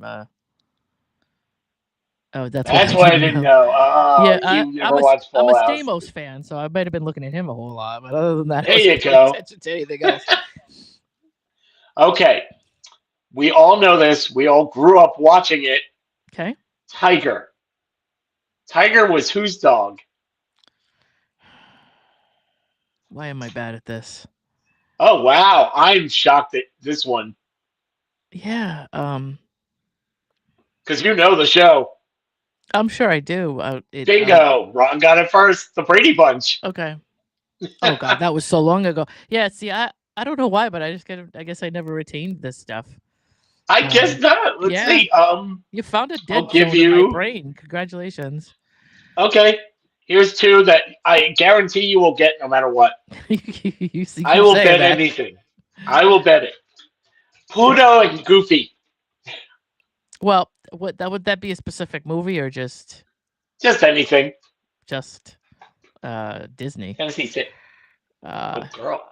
Oh, that's why That's I why I didn't didn't know. know. Yeah, You I'm never watched I'm Full a House. Stamos fan, so I might have been looking at him a whole lot. But other than that, I There wasn't you paying go. attention to anything else. Okay. We all know this. We all grew up watching it. Okay. Tiger. Tiger was whose dog? Why am I bad at this? Oh, wow. I'm shocked at this one Yeah. because you know the show. I'm sure I do. Bingo. Ron got it first. The Brady Bunch. Okay. Oh God, that was so long ago. Yeah. See, I don't know why, but I guess I never retained this stuff. I guess not. Let's Yeah. see. You found a I'll dead give zone in my you. brain. Congratulations. Okay. Here's two that I guarantee you will get no matter what. You I keep will saying bet that. anything. I will bet it. Pluto and Goofy. Well, would that be a specific movie or just Just anything. just Disney? Tennessee sit. Uh, Good girl.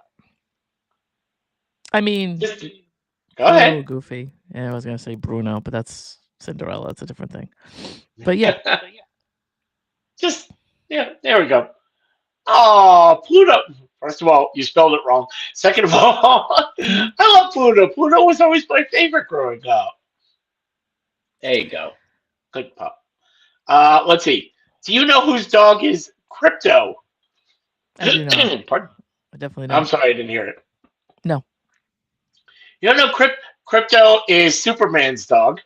I mean, Just go Pluto, ahead. Goofy. Yeah, I was gonna say Bruno, but that's Cinderella. That's a different thing. But yeah, Just yeah. There we go. Oh, Pluto. First of all, you spelled it wrong. Second of all, Mhm. I love Pluto. Pluto was always my favorite growing up. There you go. Good pup. Let's see. Do you know whose dog is Crypto? I do not. Pardon? I definitely I'm don't. sorry, I didn't hear it. No, You don't know Crypto is Superman's dog.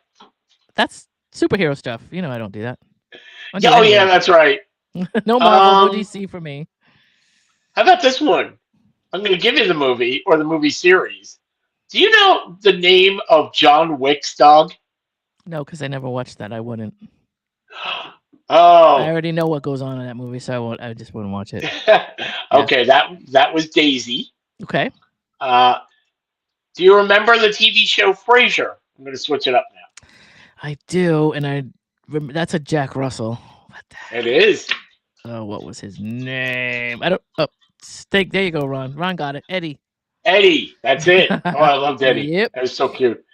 that's superhero stuff. You know, I don't do that. I don't Yeah, do oh any of yeah, that. that's right. No Marvel, no Um, DC for me. how about this one? I'm going to give you the movie or the movie series. Do you know the name of John Wick's dog? No, because I never watched that. I wouldn't. I Oh. already know what goes on in that movie, so I just wouldn't watch it. Yeah. Okay, that was Daisy. Okay. Uh, do you remember the TV show Frasier? I'm going to switch it up now. I do, and that's a Jack Russell. What the It heck? is Oh, what was his name? I don't. Oh, steak. There you go, Ron. Ron got it. Eddie. Eddie. That's it. Oh, I loved Eddie. Yep. That was so cute.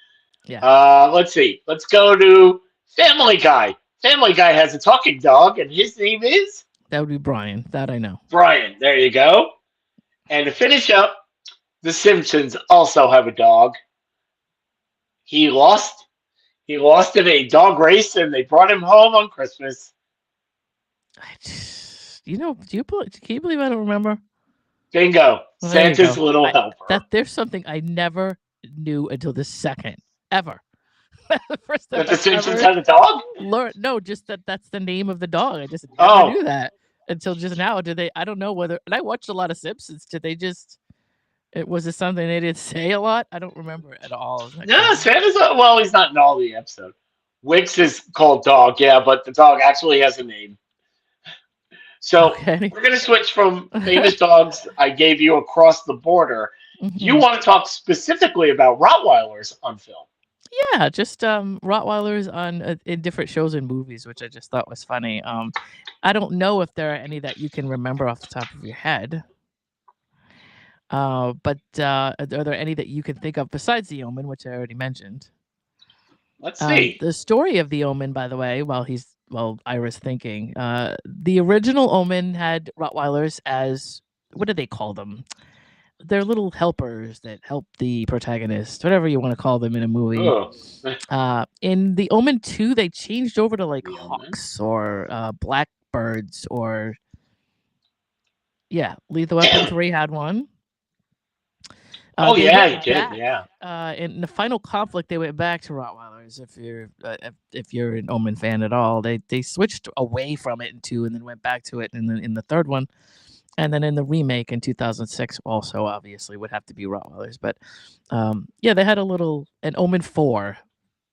Yeah. Let's see. Let's go to Family Guy. Family Guy has a talking dog, and his name is That would be Brian. That I know. Brian. There you go. And to finish up, The Simpsons also have a dog. He lost. He lost in a dog race, and they brought him home on Christmas. Can you believe I don't remember? Bingo. Well, there you Santa's go. little helper. There's something I never knew until this second, ever. The first time That The I Simpsons ever had a dog? learned. No, just that's the name of the dog. I just never Oh, knew that until just now. Did they? I don't know whether. And I watched a lot of Simpsons. Did they just? Was it something they didn't say a lot? I don't remember at all. Isn't that no, crazy? Santa's well, he's not in all the episodes. Wix is called dog, yeah, but the dog actually has a name. So Okay. we're gonna switch from famous dogs I gave you across the border. Do you Mhm. want to talk specifically about Rottweilers on film? Yeah, just Rottweilers on in different shows and movies, which I just thought was funny. I don't know if there are any that you can remember off the top of your head. But are there any that you can think of besides the Omen, which I already mentioned? Let's see. The story of the Omen, by the way, while Ira's thinking, the original Omen had Rottweilers as, what do they call them? They're little helpers that help the protagonist, whatever you want to call them in a movie. Oh, In the Omen 2, they changed over to like the Omen. hawks or blackbirds or yeah, Lethal Weapon 3 had one. Oh They yeah, went he did. back Yeah. in the final conflict. They went back to Rottweilers. If you're an Omen fan at all, they switched away from it in 2 and then went back to it in the third one, and then in the remake in 2006 also obviously would have to be Rottweilers. But yeah, they had an Omen 4.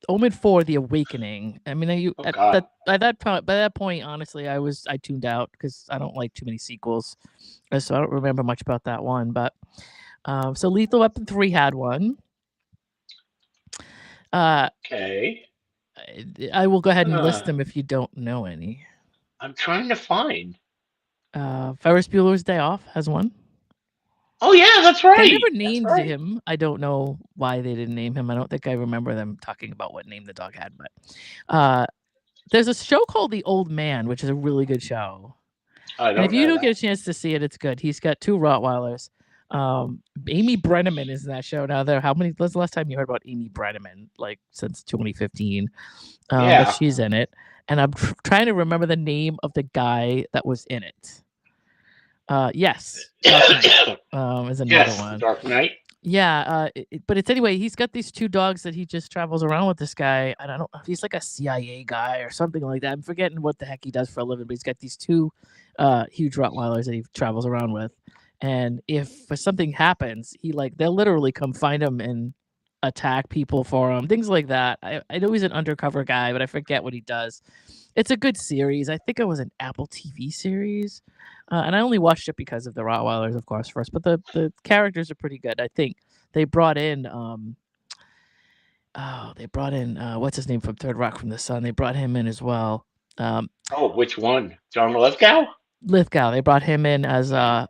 Omen 4: The Awakening. I mean, Oh God. by that point, honestly, I tuned out because I don't like too many sequels, so I don't remember much about that one. But so Lethal Weapon 3 had one. Okay. I will go ahead and list Uh, them if you don't know any. I'm trying to find. Ferris Bueller's Day Off has one. Oh yeah, that's They right. never That's named right. him. I don't know why they didn't name him. I don't think I remember them talking about what name the dog had. But there's a show called The Old Man, which is a really good show. I And if don't you know don't get a that. chance to see it, it's good. He's got 2 Rottweilers. Amy Brenneman is in that show. Now, when's the last time you heard about Amy Brenneman? Like since 2015. But Yeah. she's in it. And I'm trying to remember the name of the guy that was in it. Yes, Dark Knight is another Yes, The one. Dark Knight. Yeah, but it's anyway. He's got these 2 dogs that he just travels around with. This guy, I don't know if he's like a CIA guy or something like that. I'm forgetting what the heck he does for a living, but he's got these 2 huge Rottweilers that he travels around with. And if something happens, they'll literally come find him and attack people for him, things like that. I know he's an undercover guy, but I forget what he does. It's a good series. I think it was an Apple TV series. And I only watched it because of the Rottweilers, of course, first. But the characters are pretty good. I think they brought in what's his name from Third Rock from the Sun. They brought him in as well. Oh, which one? John Lithgow? Lithgow. They brought him in as an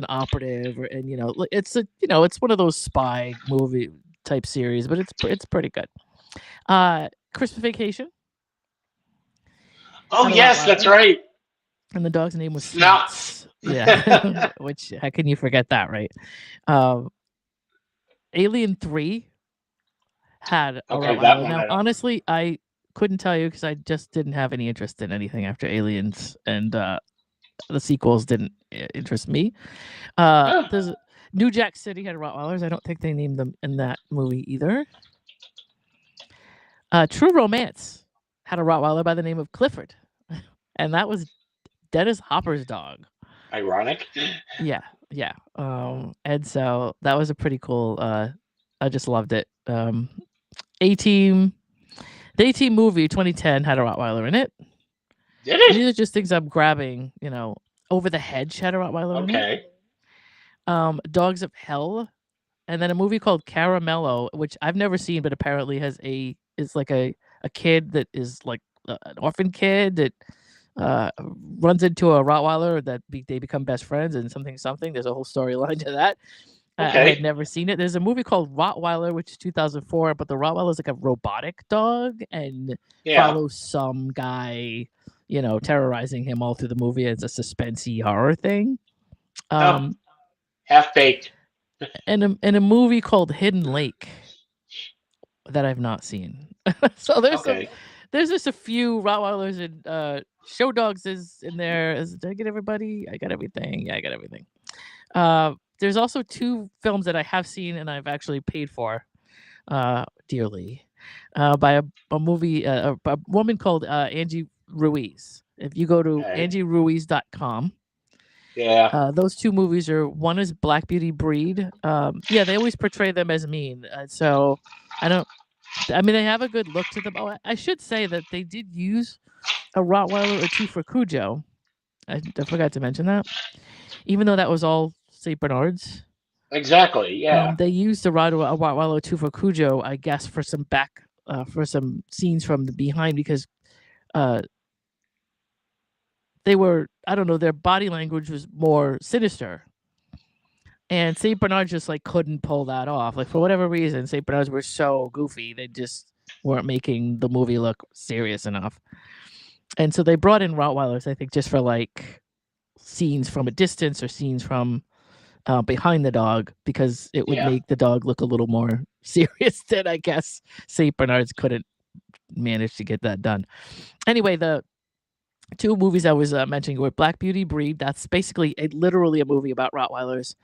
operative, and it's one of those spy movie type series, but it's pretty good. Christmas Vacation. Oh Had a yes, that's Rottweiler. right. And the dog's name was Snots. Snots. Yeah. Which, how can you forget that, right? Alien 3 had a Okay, that Rottweiler. one Now, I don't remember. honestly, I couldn't tell you because I just didn't have any interest in anything after Aliens, and the sequels didn't interest me. Oh, There's New Jack City had Rottweilers. I don't think they named them in that movie either. True Romance had a Rottweiler by the name of Clifford, and that was Dennis Hopper's dog. ironic. Yeah. And so that was a pretty cool. I just loved it. A-Team, the A-Team movie 2010 had a Rottweiler in it. Did These it? are just things I'm grabbing, over the head Cheddar Rottweiler in it. Okay. Dogs of Hell, and then a movie called Caramello, which I've never seen, but apparently is like a kid that is like an orphan kid that uh, runs into a Rottweiler that they become best friends and something. There's a whole storyline to that. I had Okay. never seen it. There's a movie called Rottweiler, which is 2004, but the Rottweiler is like a robotic dog and Yeah. follows some guy, terrorizing him all through the movie. It's a suspensey horror thing. Oh, Um, half baked. and a movie called Hidden Lake that I've not seen. So Okay. there's just a few Rottweilers and show dogs is in there. Did I get everybody? I got everything. Yeah, I got everything. There's also two films that I have seen and I've actually paid for dearly by a movie, a woman called Angie Ruiz. If you go to Okay. angieruiz.com, Yeah. those two movies are one is Black Beauty Breed. Yeah, they always portray them as mean. So I don't. I mean, they have a good look to them. Oh, I should say that they did use a Rottweiler or two for Cujo. I forgot to mention that. Even though that was all Saint Bernards, Exactly. Yeah. they used a Rottweiler or two for Cujo, I guess, for some scenes from the behind because uh, they were, I don't know, their body language was more sinister. And Saint Bernard just like couldn't pull that off. Like for whatever reason, Saint Bernards were so goofy, they just weren't making the movie look serious enough. And so they brought in Rottweilers, I think, just for like scenes from a distance or scenes from behind the dog because it would Yeah. make the dog look a little more serious than I guess Saint Bernards couldn't manage to get that done. Anyway, the two movies I was mentioning were Black Beauty Breed. That's basically literally a movie about Rottweilers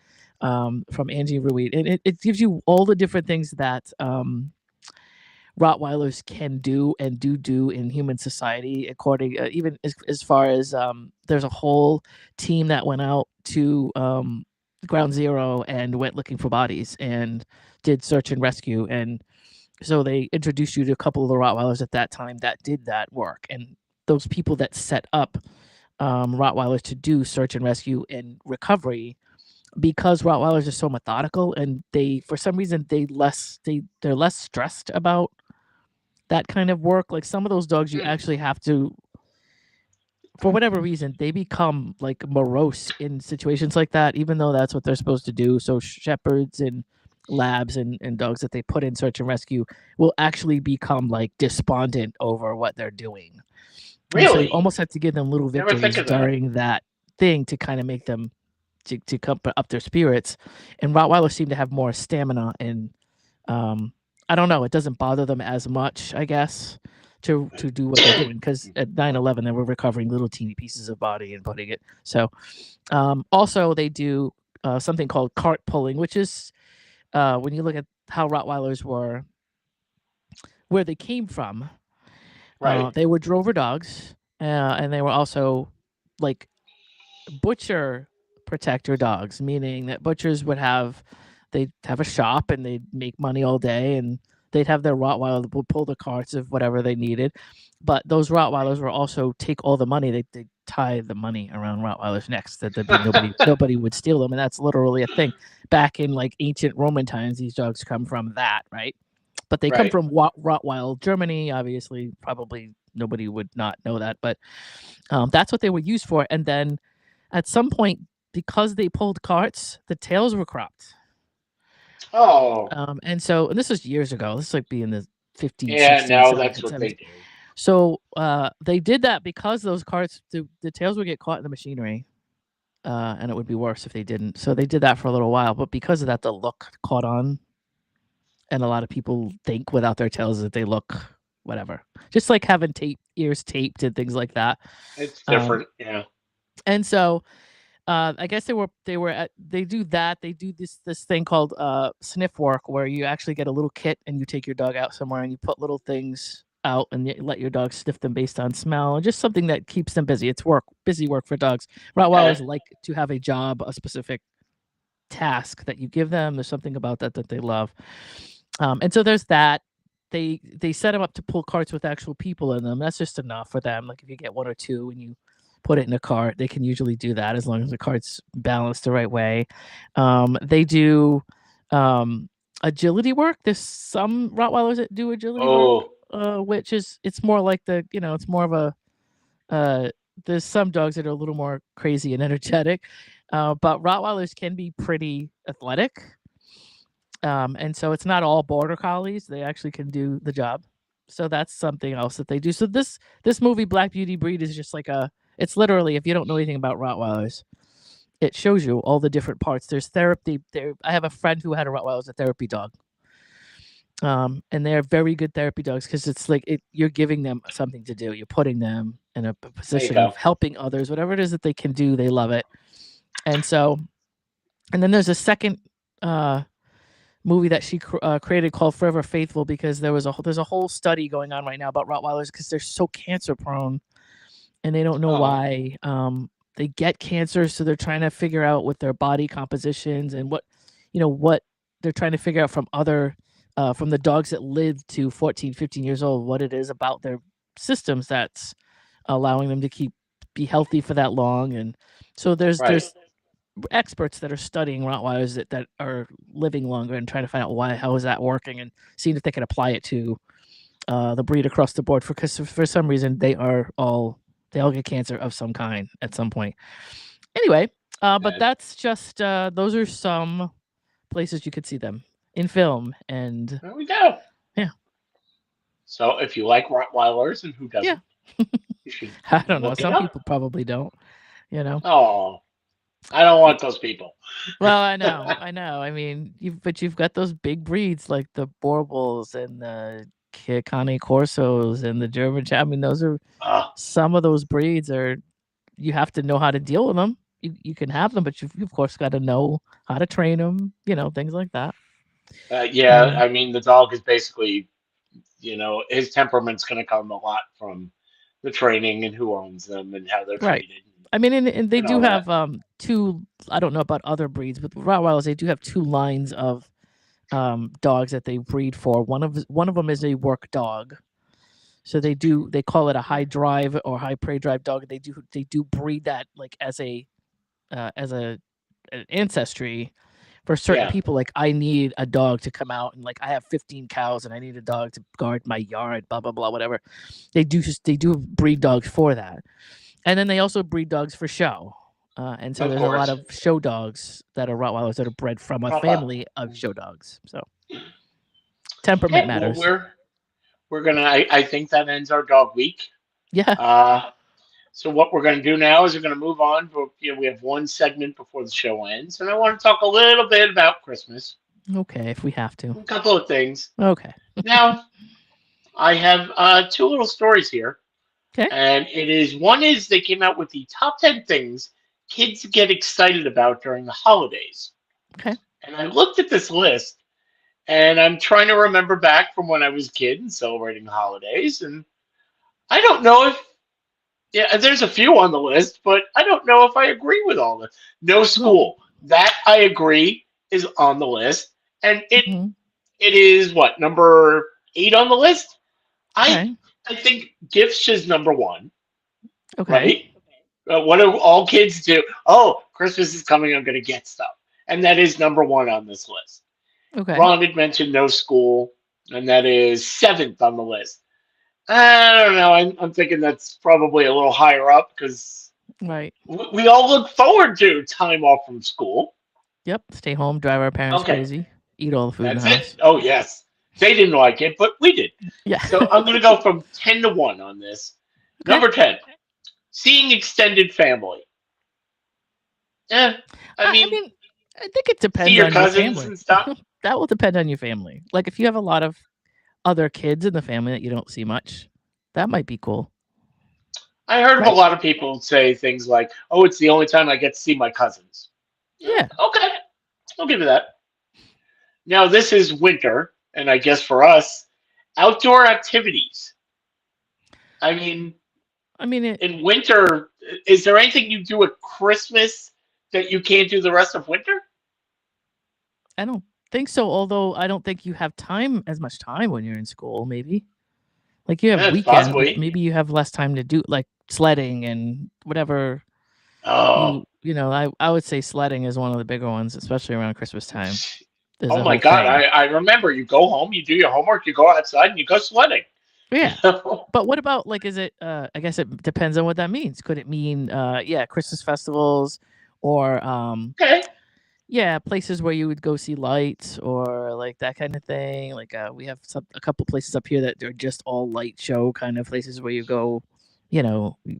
from Angie Ruiz. And it gives you all the different things that Rottweilers can do and do in human society, according even as far as there's a whole team that went out to Ground Zero and went looking for bodies and did search and rescue. And so they introduced you to a couple of the Rottweilers at that time that did that work. And those people that set up Rottweilers to do search and rescue and recovery because Rottweilers are so methodical and they for some reason they're less stressed about that kind of work. Like some of those dogs you Hmm. actually have to for whatever reason they become like morose in situations like that even though that's what they're supposed to do. So shepherds and labs and dogs that they put in search and rescue will actually become like despondent over what they're doing. And so you Really? almost have to give them little Never think victories of that. during that thing to kind of make them to come up their spirits. And Rottweilers seem to have more stamina and um, I don't know. It doesn't bother them as much, I guess, to do what they're doing because at 9/11 they were recovering little teeny pieces of body and putting it. So also they do something called cart pulling, which is when you look at how Rottweilers were, where they came from. Right. They were drover dogs, and they were also like butcher protector dogs, meaning that butchers they'd have a shop and they'd make money all day and they'd have their Rottweiler that would pull the carts of whatever they needed. But those Rottweilers were also take all the money. They tie the money around Rottweilers' necks that nobody would steal them, and that's literally a thing. Back in like ancient Roman times, these dogs come from that, right? But they come Right. from Rottweil, Germany. Obviously, probably nobody would not know that, but that's what they were used for. And then at some point, because they pulled carts, the tails were cropped. Oh. And this was years ago. This is like be in the 50s, Yeah. 60s, Now 70s, that's what they 70s. do. So they did that because those carts, the tails would get caught in the machinery, and it would be worse if they didn't. So they did that for a little while. But because of that, the look caught on, and a lot of people think without their tails that they look whatever. Just like having ears taped and things like that. It's Um, different. Yeah. and so I guess they do that. They do this thing called sniff work where you actually get a little kit and you take your dog out somewhere and you put little things out and you let your dog sniff them based on smell and just something that keeps them busy. It's busy work for dogs. Okay. Rottweilers like to have a job, a specific task that you give them. There's something about that they love. And so there's that. they set them up to pull carts with actual people in them. That's just enough for them. Like if you get one or two and you put it in a cart, they can usually do that as long as the cart's balanced the right way. They do agility work. There's some Rottweilers that do agility work, Oh, which is it's more like it's more of a uh, there's some dogs that are a little more crazy and energetic, but Rottweilers can be pretty athletic. And so it's not all border collies. They actually can do the job. So that's something else that they do. So this movie Black Beauty Breed is just like it's literally, if you don't know anything about Rottweilers, it shows you all the different parts. There's therapy there. I have a friend who had a Rottweiler as a therapy dog. And they're very good therapy dogs because it's like you're giving them something to do. You're putting them in a there you position go. of helping others, whatever it is that they can do, they love it. And so, and then there's a second movie that she created called Forever Faithful, because there's a whole study going on right now about Rottweilers because they're so cancer prone and they don't know Oh, why they get cancer. So they're trying to figure out with their body compositions and what they're trying to figure out from other from the dogs that live to 14, 15 years old, what it is about their systems that's allowing them to be healthy for that long. And so there's right. experts that are studying Rottweilers that are living longer and trying to find out how is that working and seeing if they can apply it to the breed across the board. Because for some reason they all get cancer of some kind at some point. Anyway, but Bad. that's just those are some places you could see them in film, and There we go. yeah, So if you like Rottweilers, and who yeah. doesn't, you should I don't know. look it Some up. people probably don't. You know. Oh, I don't want those people. Well, I know. I mean, you've got those big breeds like the Borbals and the Cane Corsos and the German. I mean, those are Oh, some of those breeds are. You have to know how to deal with them. You can have them, but you've of course got to know how to train them. Things like that. yeah. Um, I mean, the dog is basically, his temperament's going to come a lot from the training and who owns them and how they're right. treated I mean, and they and do all that. have two. I don't know about other breeds, but Rottweilers they do have two lines of dogs that they breed for. One of them is a work dog. So they call it a high drive or high prey drive dog. They do breed that like as an ancestry for certain Yeah. people. Like I need a dog to come out and like I have 15 cows and I need a dog to guard my yard. Blah blah blah. Whatever. They do breed dogs for that, and then they also breed dogs for show. And so Of there's a lot course. of show dogs that are Rottweilers that are bred from a Papa. family of show dogs. So temperament Okay. Well, matters. we're gonna. I think that ends our dog week. Yeah. Uh, so what we're gonna do now is we're gonna move on. We have one segment before the show ends, and I want to talk a little bit about Christmas. Okay, if we have to. A couple of things. Okay. Now, I have two little stories here, Okay. and one is they came out with the top 10 things kids get excited about during the holidays. Okay. And I looked at this list, and I'm trying to remember back from when I was a kid and celebrating the holidays, and I don't know if yeah, there's a few on the list, but I don't know if I agree with all of them. No Well. school. That I agree is on the list, and Mhm. it is what number 8 on the list. I Okay. I think gifts is number one, Okay. right? What do all kids do? Oh, Christmas is coming. I'm going to get stuff, and that is number one on this list. Okay. Ron had mentioned no school, and that is seventh on the list. I don't know. I'm thinking that's probably a little higher up because Right. we all look forward to time off from school. Yep. Stay home, drive our parents Okay, crazy, eat all the food in the that's it. house. Oh, yes. They didn't like it, but we did. Yeah. So I'm going to go from 10 to 1 on this. Okay. Number 10, seeing extended family. Yeah, I I mean, mean, I think it see depends your on your cousins family. and stuff. That will depend on your family. Like if you have a lot of other kids in the family that you don't see much, that might be cool. I heard of a Right? lot of people say things like, oh, it's the only time I get to see my cousins. Yeah. Okay, I'll give you that. Now, this is winter, and I guess for us, outdoor activities. I mean, I mean, in winter, is there anything you do at Christmas that you can't do the rest of winter? I don't think so. Although I don't think you have as much time when you're in school. Maybe like you have Yeah, it's weekends, but possibly. maybe you have less time to do like sledding and whatever Oh, I would say sledding is one of the bigger ones, especially around Christmas time. There's oh a my whole God! thing. I remember. You go home, you do your homework, you go outside, and you go sledding. You Yeah. know? But what about like is it I guess it depends on what that means. Could it mean yeah, Christmas festivals or Okay. yeah, places where you would go see lights or like that kind of thing. Like we have a couple places up here that are just all light show kind of places where you go,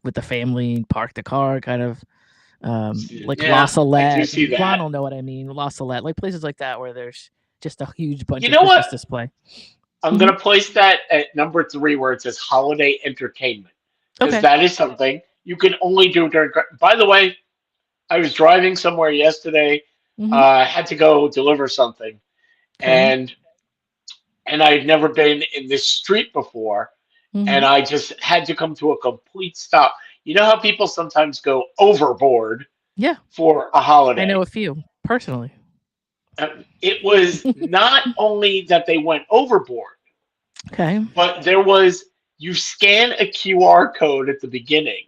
with the family and park the car kind of like La Yeah, I do Salette. see Ron that. will know what I mean. La Salette, like places like that where there's just a huge bunch You of know Christmas what? display. I'm Hmm. gonna place that at number three, where it says holiday entertainment, because Okay. that is something you can only do during. By the way, I was driving somewhere yesterday. Hmm. Had to go deliver something, Okay. and I had never been in this street before, and Hmm. I just had to come to a complete stop. You know how people sometimes go overboard Yeah, for a I know holiday? a few personally. It was not only that they went overboard, Okay. but there was you scan a QR code at the beginning,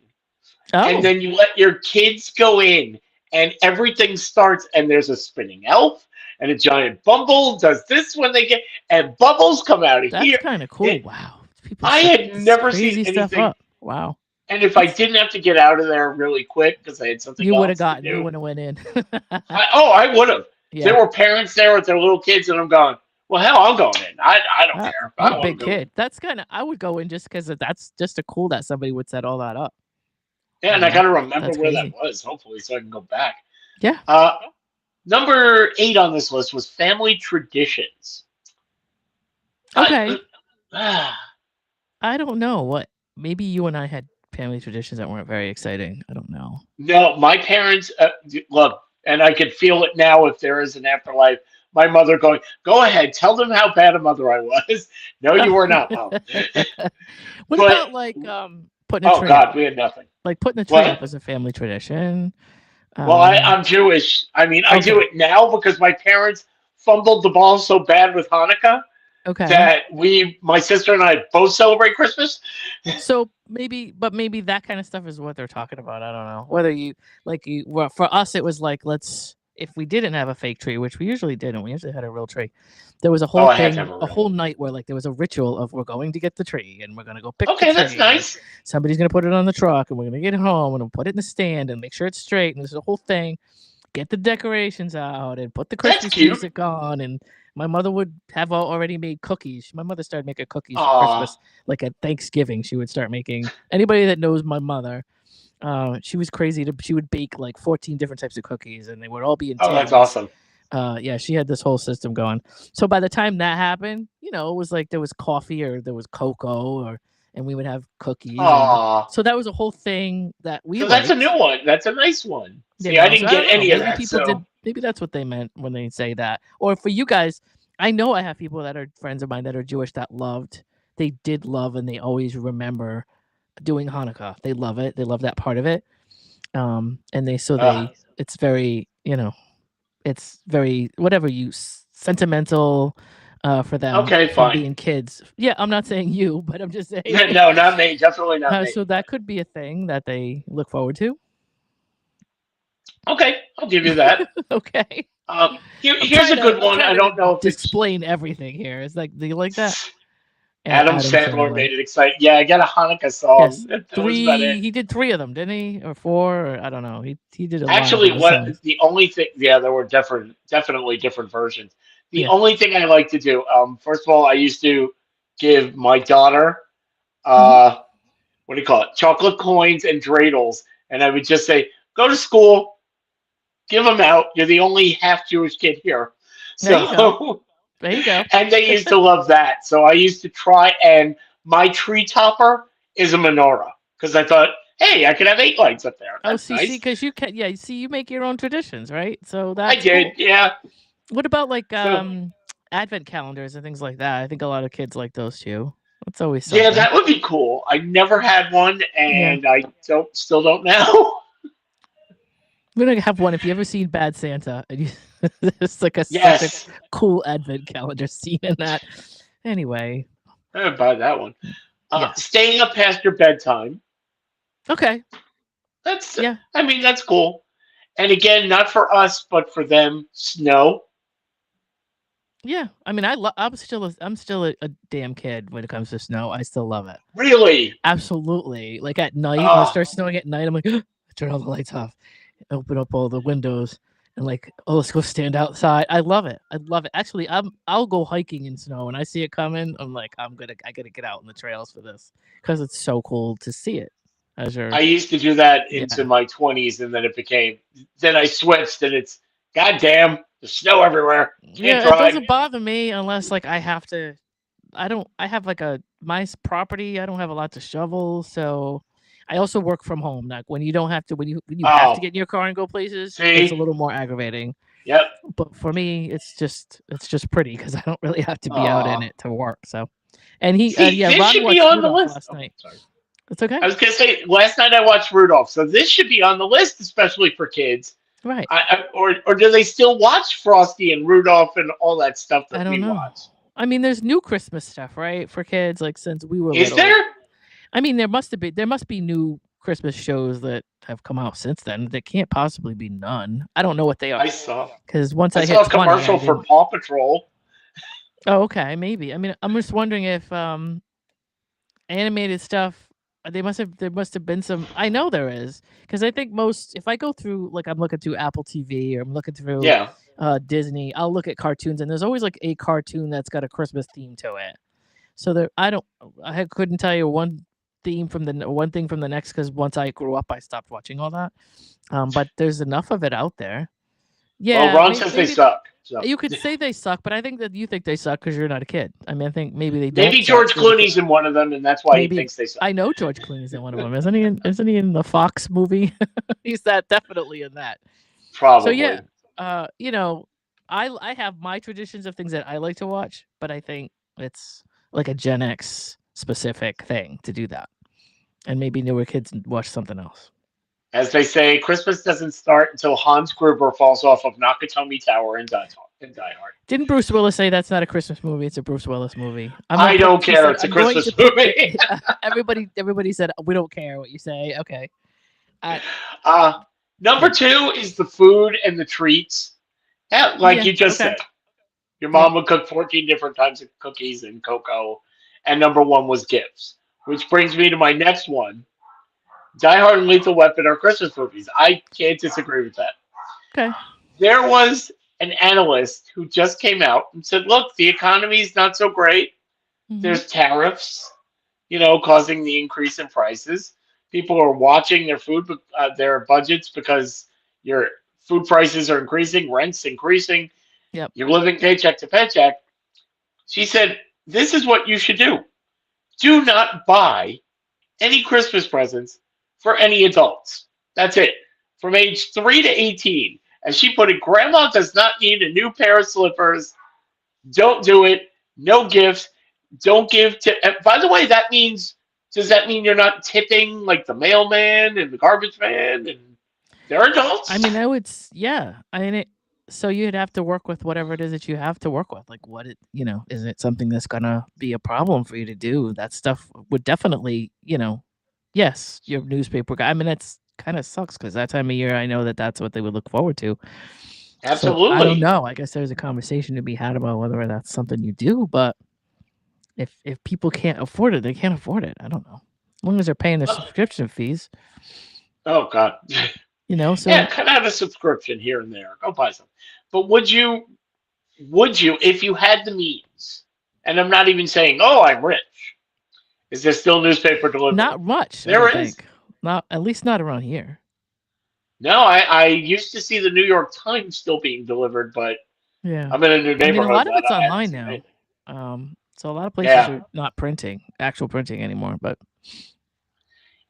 and Oh, then you let your kids go in, and everything starts, and there's a spinning elf, and a giant bumble does this when they get, and bubbles come out of that's here. kind of cool. It, Wow. People I set had this never seen crazy stuff anything, up. Wow. and if I That's didn't have to get out of there really quick because I had something else to you do, would have went in. I would have. There Yeah. were parents there with their little kids, and I'm going, well, hell, I'm going in. I don't care. I I'm a want to big go in. kid. That's kind of I would go in just because that's just a cool that somebody would set all that up. Yeah, and I got to remember That's where that crazy. was, hopefully, so I can go back. Yeah. Uh, Number eight on this list was family traditions. I, Okay. uh, I don't know what. Maybe you and I had family traditions that weren't very exciting. I don't know. no, my parents, look, and I could feel it now if there is an afterlife. My mother going, go ahead, tell them how bad a mother I was. No, you were not, Mom. What But, about like putting a oh, tree up? God, we had nothing. Like putting a tree up What? as a family tradition. Well, Um I'm Jewish. I mean, I do okay. it now because my parents fumbled the ball so bad with Hanukkah Okay. that my sister and I both celebrate Christmas. So maybe that kind of stuff is what they're talking about. I don't know. Whether you well, for us it was like let's if we didn't have a fake tree, which we usually didn't, we usually had a real tree. There was a Oh, whole I had to thing, have a a real whole one. night where like there was a ritual of we're going to get the tree and we're gonna go pick the Okay, that's tree and nice. somebody's gonna put it on the truck and we're gonna get it home and we'll put it in the stand and make sure it's straight and there's a whole thing. Get the decorations out and put the That's Christmas cute. music on and my mother would have already made cookies. My mother started making cookies for Aw. Christmas. Like at Thanksgiving, she would start making. Anybody that knows my mother, she was crazy. She would bake like 14 different types of cookies, and they would all be in Oh, that's tins. awesome. Yeah, she had this whole system going. So by the time that happened, it was like there was coffee or there was cocoa, and we would have cookies, and Aw. so that was a whole thing that we So that's a new liked. one. That's a nice one. See, I So didn't I get don't know. any of Maybe that. people did. So, Maybe that's what they meant when they say that. Or for you guys, I know I have people that are friends of mine that are Jewish that loved. They did love, and they always remember doing Hanukkah. They love it. They love that part of it. And uh, it's very, it's very whatever sentimental, for them okay, from fine. being kids. Yeah, I'm not saying you, but I'm just saying like, No, not me. Definitely not me. so that could be a thing that they look forward to. Okay, I'll give you that. Okay. Here's a good I'm one. trying I to don't know if it's explain everything here. It's like, do you like that? Adam Adam Sandler Sandler. made it exciting. Yeah, I got a Hanukkah song. Yes. That was about it. He did three of them, didn't he? Or four? Or, I don't know. He did a lot of Actually, those what songs. the only thing? Yeah, there were definitely different versions. The Yeah. only thing I like to do, first of all, I used to give my daughter, Hmm. uh, what do you call it, chocolate coins and dreidels, and I would just say, "Go to school, give them out. You're the only half Jewish kid here." There you go. So, There you go. and they used to love that. So I used to try, and my tree topper is a menorah because I thought, hey, I could have 8 lights up there. Oh, That's see, nice. because you can, yeah, see, you make your own traditions, right? So I that's did, cool. yeah. What about like So advent calendars and things like that? I think a lot of kids like those too. That's always yeah, something. that would be cool. I never had one, Yeah. and I still don't now. We're gonna have one. If you ever seen Bad Santa, and you, there's like such a Yes, cool advent calendar scene in that. Anyway, I buy that one. yeah. Staying up past your bedtime. Okay. That's, Yeah. I mean, that's cool. And again, not for us, but for them, snow. Yeah. I mean, I'm still a damn kid when it comes to snow. I still love it. Really? Absolutely. Like at night when it Oh, starts snowing at night, I'm like, turn all the lights off, open up all the windows, and like, oh, let's go stand outside. I love it. I love it. Actually, I'll go hiking in snow and I see it coming. I'm like, I gotta get out in the trails for this because it's so cool to see it. As I you're, used to do that into yeah, my 20s, and then it became, then I switched, and it's, goddamn, there's snow everywhere. Can't yeah. It drive. doesn't bother me unless like I have to. I don't. I have like property. I don't have a lot to shovel, so I also work from home. Like when you don't have to, when you have to Oh, get in your car and go places, it's a see? little more aggravating. Yep. But for me, it's just pretty because I don't really have to be out in Oh. it to work. So, and he, See, yeah, this Ron should be watched on the Rudolph list. last Oh, night. sorry. It's okay, I was gonna say last night I watched Rudolph, so this should be on the list, especially for kids. right? Or do they still watch Frosty and Rudolph and all that stuff I that don't we know. watch? I mean, there's new Christmas stuff, right, for kids. Like since we were Is little, there? I mean, there must be new Christmas shows that have come out since then. There can't possibly be none. I don't know what they I are saw because once I I saw hit a 20, I commercial for didn't. Paw Patrol. Oh, okay, maybe. I mean, I'm just wondering if animated stuff. There must have been some. I know there is because I think most. If I go through like I'm looking through Apple TV or I'm looking through Yeah. Disney, I'll look at cartoons and there's always like a cartoon that's got a Christmas theme to it. So there, couldn't tell you one thing from the next because once I grew up, I stopped watching all that. But there's enough of it out there. Well, Yeah, Ron says they maybe suck. So you could say they suck, but I think that you think they suck because you're not a kid. I mean, I think maybe they don't maybe suck. George Clooney's in one of them, and that's why he Maybe thinks they suck. I know George Clooney's in one of them, isn't he? Isn't he in the Fox movie? He's definitely in that. So yeah, Probably. you know, I have my traditions of things that I like to watch, but I think it's like a Gen X specific thing to do that, and maybe newer kids watch something else. As they say, Christmas doesn't start until Hans Gruber falls off of Nakatomi Tower and Die Hard. Didn't Bruce Willis say that's not a Christmas movie? It's a Bruce Willis movie. I'm gonna I put. don't He care. said, It's a "I'm going Christmas to put the." movie. Everybody said we don't care what you say. Okay. I uh, Number two is the food and the treats. Yeah, like yeah. you just Okay. said. Your Yep. mom would cook 14 different types of cookies and cocoa. And number one was gifts. Which brings me to my next one. Die Hard and Lethal Weapon are Christmas movies. I can't disagree with that. Okay. There was an analyst who just came out and said, look, the economy is not so great. Hmm. There's tariffs, causing the increase in prices. People are watching their budgets because your food prices are increasing, rents increasing, Yep. you're living paycheck to paycheck. She said, this is what you should do. Do not buy any Christmas presents for any adults. That's it. From age 3 to 18. As she put it, Grandma does not need a new pair of slippers. Don't do it. No gifts. Don't give to. And by the way, does that mean you're not tipping like the mailman and the garbage man and they're I adults? mean, yeah. I mean, so you'd have to work with whatever it is that you have to work with. Like, is it something that's gonna be a problem for you to do? That stuff would definitely, yes, your newspaper guy. I mean, that's kind of sucks because that time of year, I know that that's what they would look forward to. So I don't Absolutely. know. I guess there's a conversation to be had about whether that's something you do. But if people can't afford it, they can't afford it. I don't know. As long as they're paying their Oh, subscription fees, oh God. Yeah, So cut out a subscription here and there. Go buy some. But would you, if you had the means, and I'm not even saying, oh, I'm rich, is there still newspaper delivery? not much, I There don't is. think. Not at least not around here. No, I used to see the New York Times still being delivered, but Yeah. I'm in a new I mean, a neighborhood lot of that it's I haven't online seen now. anything. So a lot of places Yeah. are not actual printing anymore, but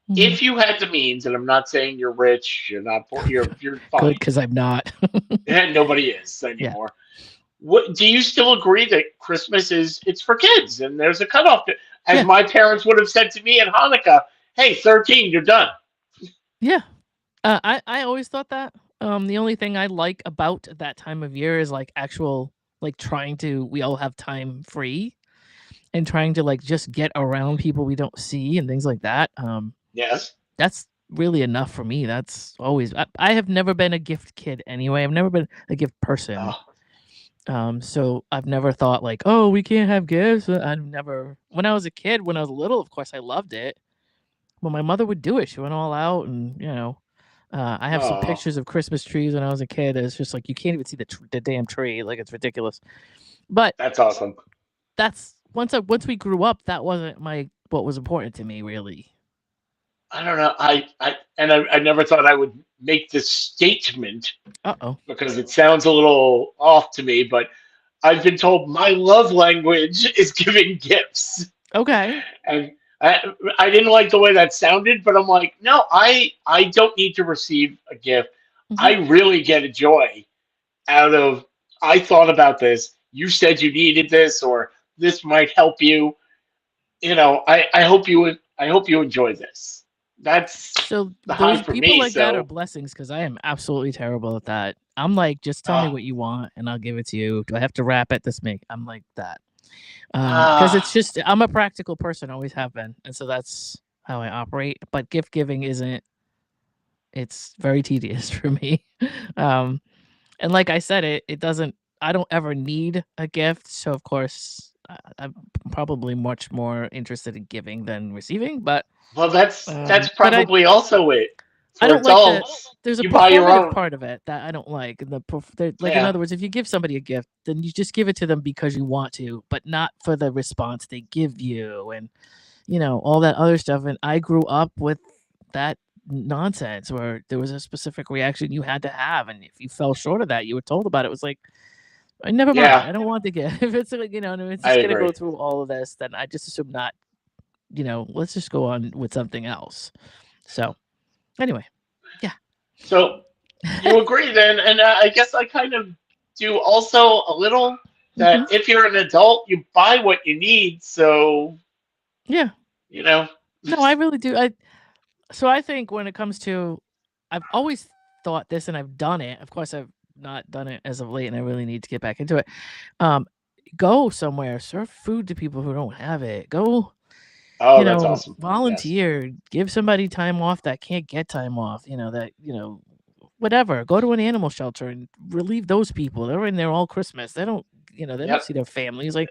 mhm. If you had the means, and I'm not saying you're rich, you're not poor, you're Good fine. because I'm not. And nobody is Yeah. anymore. What do you still agree that Christmas it's for kids and there's a cutoff? As Yeah. my parents would have said to me at Hanukkah, "Hey, 13, you're done." Yeah. I always thought that. The only thing I like about that time of year is like actual like trying to we all have time free and trying to like just get around people we don't see and things like that. Yes. That's really enough for me. That's always I have never been a gift kid anyway. I've never been a gift person. Oh, So I've never thought like, oh, we can't have gifts. I've never when I was a kid, when I was little, of course I loved it. Well, my mother would do it. She went all out, and I have some oh, pictures of Christmas trees when I was a kid. It's just like you can't even see the damn tree. Like it's ridiculous. But that's awesome. that's once we grew up, that wasn't my what was important to me really. I don't know. I never thought I would make this statement Uh oh. because it sounds a little off to me, but I've been told my love language is giving gifts. Okay. And I didn't like the way that sounded, but I'm like, no, I don't need to receive a gift. Hmm. I really get a joy out of I thought about this. You said you needed this, or this might help you. I hope you enjoy this. That's So the high those for people me. like that are So blessings because I am absolutely terrible at that. I'm like, just tell me uh, what you want and I'll give it to you. Do I have to wrap it this make? I'm like that. Because it's ah just I'm a practical person, always have been, and so that's how I operate. But gift giving isn't. It's very tedious for me. um, and like I said, it doesn't. I don't ever need a gift, so of course I'm probably much more interested in giving than receiving. well, that's But probably also it I for don't like the. adults. There's a You buy your performative own. part of it that I don't like. Like in Yeah, other words, if you give somebody a gift, then you just give it to them because you want to, but not for the response they give you, and all that other stuff. And I grew up with that nonsense where there was a specific reaction you had to have. And if you fell short of that, you were told about it. It was like, never mind. yeah, I don't want the gift. If it's like, and it's I just going to agree. go through all of this, then I just assume not, let's just go on with something else. So, anyway, yeah. So you agree then, and I guess I kind of do also a little that Hmm. if you're an adult, you buy what you need. So Yeah. you know, No, I really do. So I think when it comes to, I've always thought this and I've done it. Of course, I've not done it as of late and I really need to get back into it. Um, Go somewhere, serve food to people who don't have it. Go, oh, that's awesome. Yes. volunteer, give somebody time off that can't get time off, whatever. Go to an animal shelter and relieve those people. They're in there all Christmas. They don't Yep. see their families. Like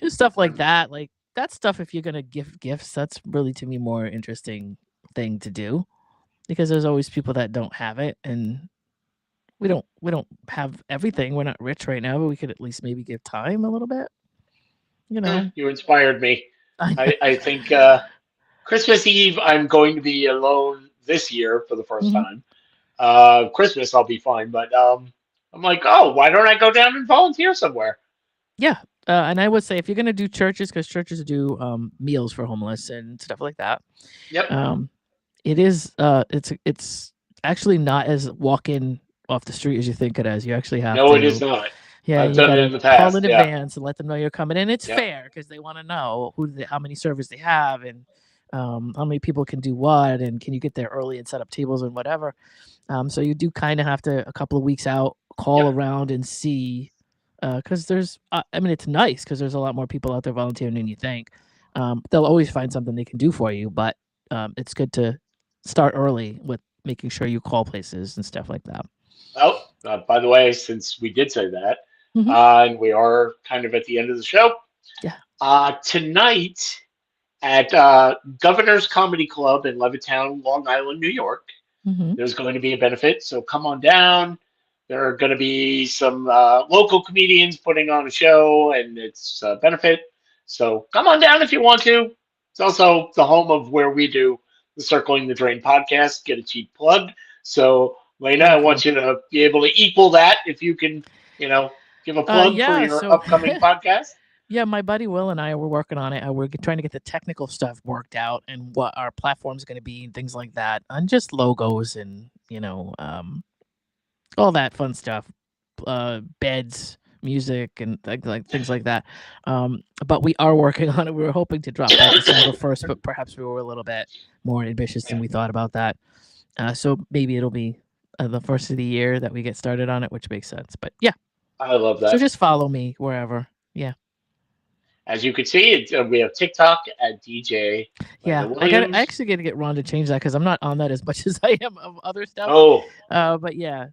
just stuff like that. Like that stuff, if you're gonna give gifts, that's really to me more interesting thing to do because there's always people that don't have it and we don't have everything. We're not rich right now, but we could at least maybe give time a little bit, you know. You inspired me. I I think Christmas Eve I'm going to be alone this year for the first Mhm. time. Christmas I'll be fine, but I'm like, oh, why don't I go down and volunteer somewhere? Yeah. And I would say if you're gonna do churches, because churches do meals for homeless and stuff like that. Yep. Um, it's actually not as walk in off the street as you think it is. You actually have No, it is to, not. yeah, I've you done it gotta in the call in past. Yeah. advance and let them know you're coming, and it's Yep. fair because they want to know how many servers they have and how many people can do what, and can you get there early and set up tables and whatever. So you do kind of have to a couple of weeks out call Yep. around and see, because there's, I mean, it's nice because there's a lot more people out there volunteering than you think. They'll always find something they can do for you, but it's good to start early with making sure you call places and stuff like that. Oh, by the way, since we did say that, Hmm. and we are kind of at the end of the show, Yeah. tonight at Governor's Comedy Club in Levittown, Long Island, New York, Hmm. there's going to be a benefit. So come on down. There are going to be some local comedians putting on a show, and it's a benefit. So come on down if you want to. It's also the home of where we do the Circling the Drain podcast. Get a cheap plug. So, Lena, I Thank you. want you to be able to equal that if you can, give a plug for Yeah. your So upcoming podcast. yeah, my buddy Will and I were working on it. We're trying to get the technical stuff worked out and what our platform's going to be and things like that, and just logos and all that fun stuff, beds, music, and like things like that. But we are working on it. We were hoping to drop by December 1st, but perhaps we were a little bit more ambitious than Yeah. we thought about that. So maybe it'll be the first of the year that we get started on it, which makes sense. But yeah, I love so that. just follow me wherever. Yeah, As you can see, we have TikTok at DJ Lena yeah. I Williams. actually got to get Ron to change that because I'm not on that as much as I am of other stuff. Oh, But yeah,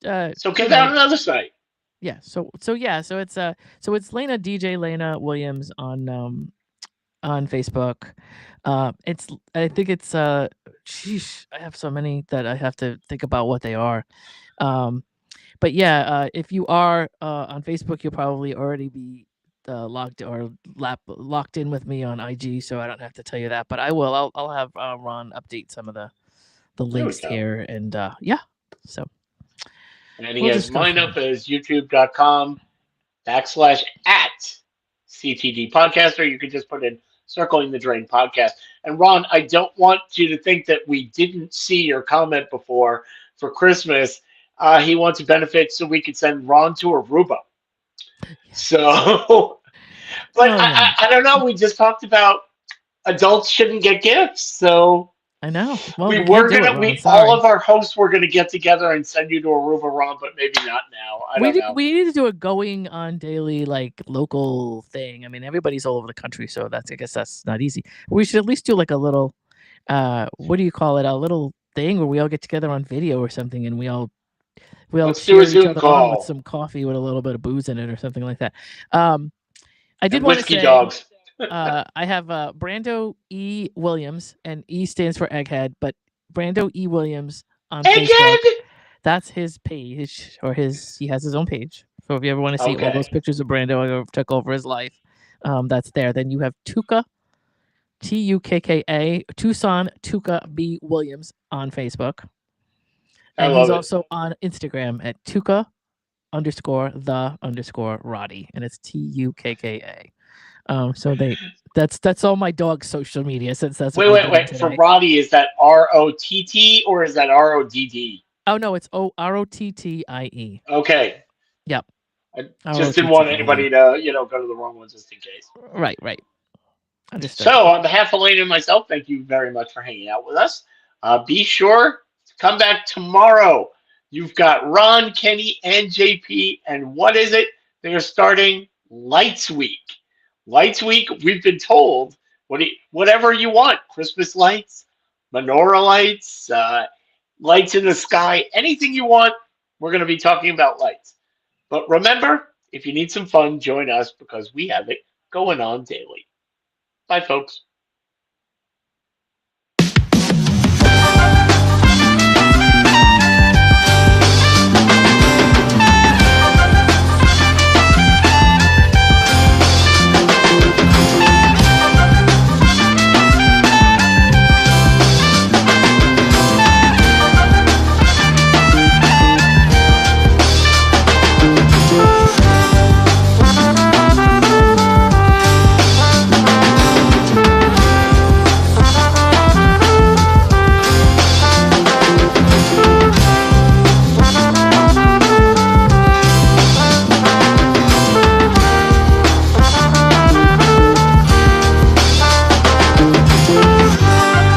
so you get that on know, another site. yeah. So it's Lena DJ Lena Williams on Facebook. It's I think it's sheesh, I have so many that I have to think about what they are. Um, but yeah, if you are on Facebook, you'll probably already be locked in with me on IG, so I don't have to tell you that. But I will. I'll have Ron update some of the There we links go. here, and yeah. So And he we'll has just go mine from up there. as youtube.com/at CTD Podcaster. You can just put in Circling the Drain Podcast. And Ron, I don't want you to think that we didn't see your comment before for Christmas. He wants a benefit so we could send Ron to Aruba. Yes. So, but Oh yeah. I don't know. We just talked about adults shouldn't get gifts. So I know. Well, we we can't were do it, gonna Ron. all Sorry. of our hosts were gonna get together and send you to Aruba, Ron, but maybe not now. I don't know. We need to do a going on daily like local thing. I mean, everybody's all over the country, so that's I guess that's not easy. We should at least do like a little what do you call it? A little thing where we all get together on video or something and we all Let's do a cheer each Zoom other on with call some coffee with a little bit of booze in it or something like that. Um I did and want to whiskey say dogs. I have Brando E. Williams, and E stands for Egghead, but Brando E. Williams on Facebook. Egghead. That's his page, or he has his own page. So if you ever want to see all those Okay, pictures of Brando who took over his life, that's there. Then you have Tuka, Tukka, Tucson Tuka B. Williams on Facebook. I And he's love it. also on Instagram at Tuka_the_Roddy. And it's Tukka. So that's all my dog's social media since that's what Wait, we're wait, doing wait. For today. Roddy, is that ROTT or is that RODD? Oh no, it's Rottie. Okay, Yep. I just didn't want Rottie. anybody to go to the wrong one just in case. Right. Understood. So, on behalf of Lane and myself, thank you very much for hanging out with us. Be sure to come back tomorrow. You've got Ron, Kenny, and JP. And what is it? They are starting Lights Week. Lights Week, we've been told, whatever you want, Christmas lights, menorah lights, lights in the sky, anything you want, we're going to be talking about lights. But remember, if you need some fun, join us because we have it going on daily. Bye, folks.